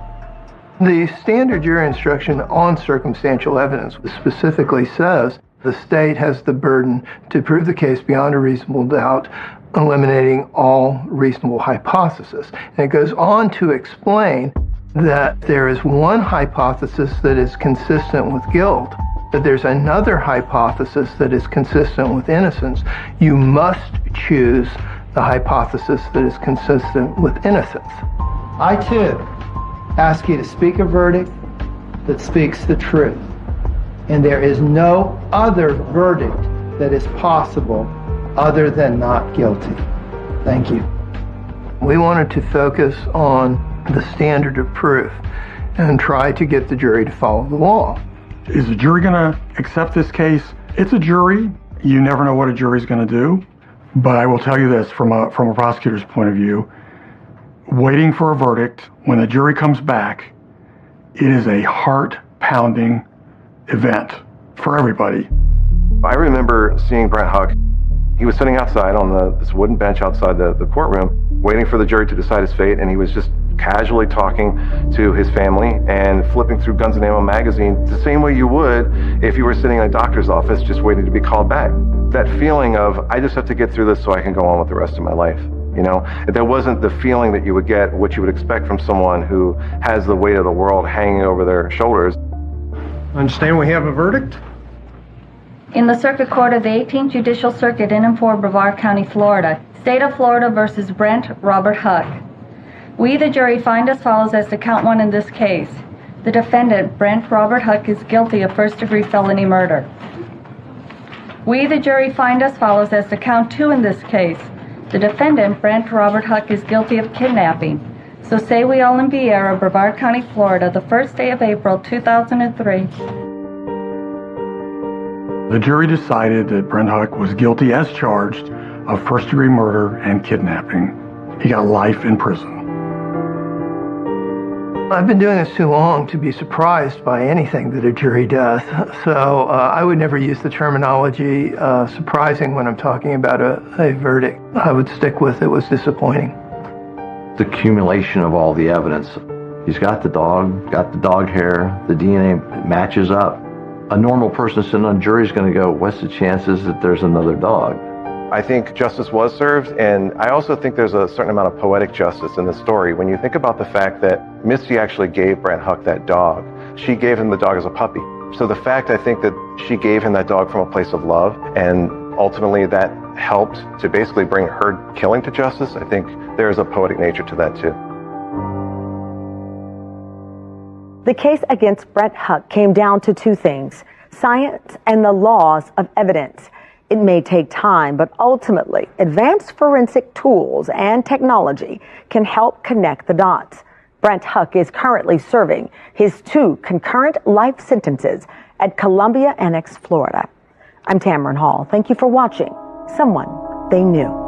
The standard jury instruction on circumstantial evidence specifically says the state has the burden to prove the case beyond a reasonable doubt, eliminating all reasonable hypotheses. And it goes on to explain that there is one hypothesis that is consistent with guilt, But there's another hypothesis that is consistent with innocence. You must choose the hypothesis that is consistent with innocence. I, too, ask you to speak a verdict that speaks the truth. And there is no other verdict that is possible other than not guilty. Thank you. We wanted to focus on the standard of proof and try to get the jury to follow the law. Is the jury going to accept this case? It's a jury. You never know what a jury's going to do. But I will tell you this from a prosecutor's point of view, waiting for a verdict, when the jury comes back, it is a heart-pounding event for everybody. I remember seeing Brent Huck. He was sitting outside on this wooden bench outside the courtroom, waiting for the jury to decide his fate, and he was just casually talking to his family and flipping through Guns N' Ammo magazine the same way you would if you were sitting in a doctor's office just waiting to be called back. That feeling of, I just have to get through this so I can go on with the rest of my life. You know, that wasn't the feeling that you would get, what you would expect from someone who has the weight of the world hanging over their shoulders. Understand we have a verdict? In the Circuit Court of the 18th Judicial Circuit in and for Brevard County, Florida, State of Florida versus Brent Robert Huck. We, the jury, find as follows as to count one in this case. The defendant, Brent Robert Huck, is guilty of first-degree felony murder. We, the jury, find as follows as to count two in this case. The defendant, Brent Robert Huck, is guilty of kidnapping. So say we all in Vieira, Brevard County, Florida, the first day of April 2003. The jury decided that Brent Huck was guilty as charged of first-degree murder and kidnapping. He got life in prison. I've been doing this too long to be surprised by anything that a jury does. So I would never use the terminology surprising when I'm talking about a verdict. I would stick with it was disappointing. The accumulation of all the evidence. He's got the dog hair, the DNA matches up. A normal person sitting on jury is going to go, what's the chances that there's another dog? I think justice was served, and I also think there's a certain amount of poetic justice in the story. When you think about the fact that Misty actually gave Brent Huck that dog, she gave him the dog as a puppy. So the fact, I think, that she gave him that dog from a place of love, and ultimately that helped to basically bring her killing to justice, I think there's a poetic nature to that too. The case against Brent Huck came down to two things: science and the laws of evidence. It may take time, but ultimately, advanced forensic tools and technology can help connect the dots. Brent Huck is currently serving his 2 concurrent life sentences at Columbia Annex, Florida. I'm Tamron Hall. Thank you for watching Someone They Knew.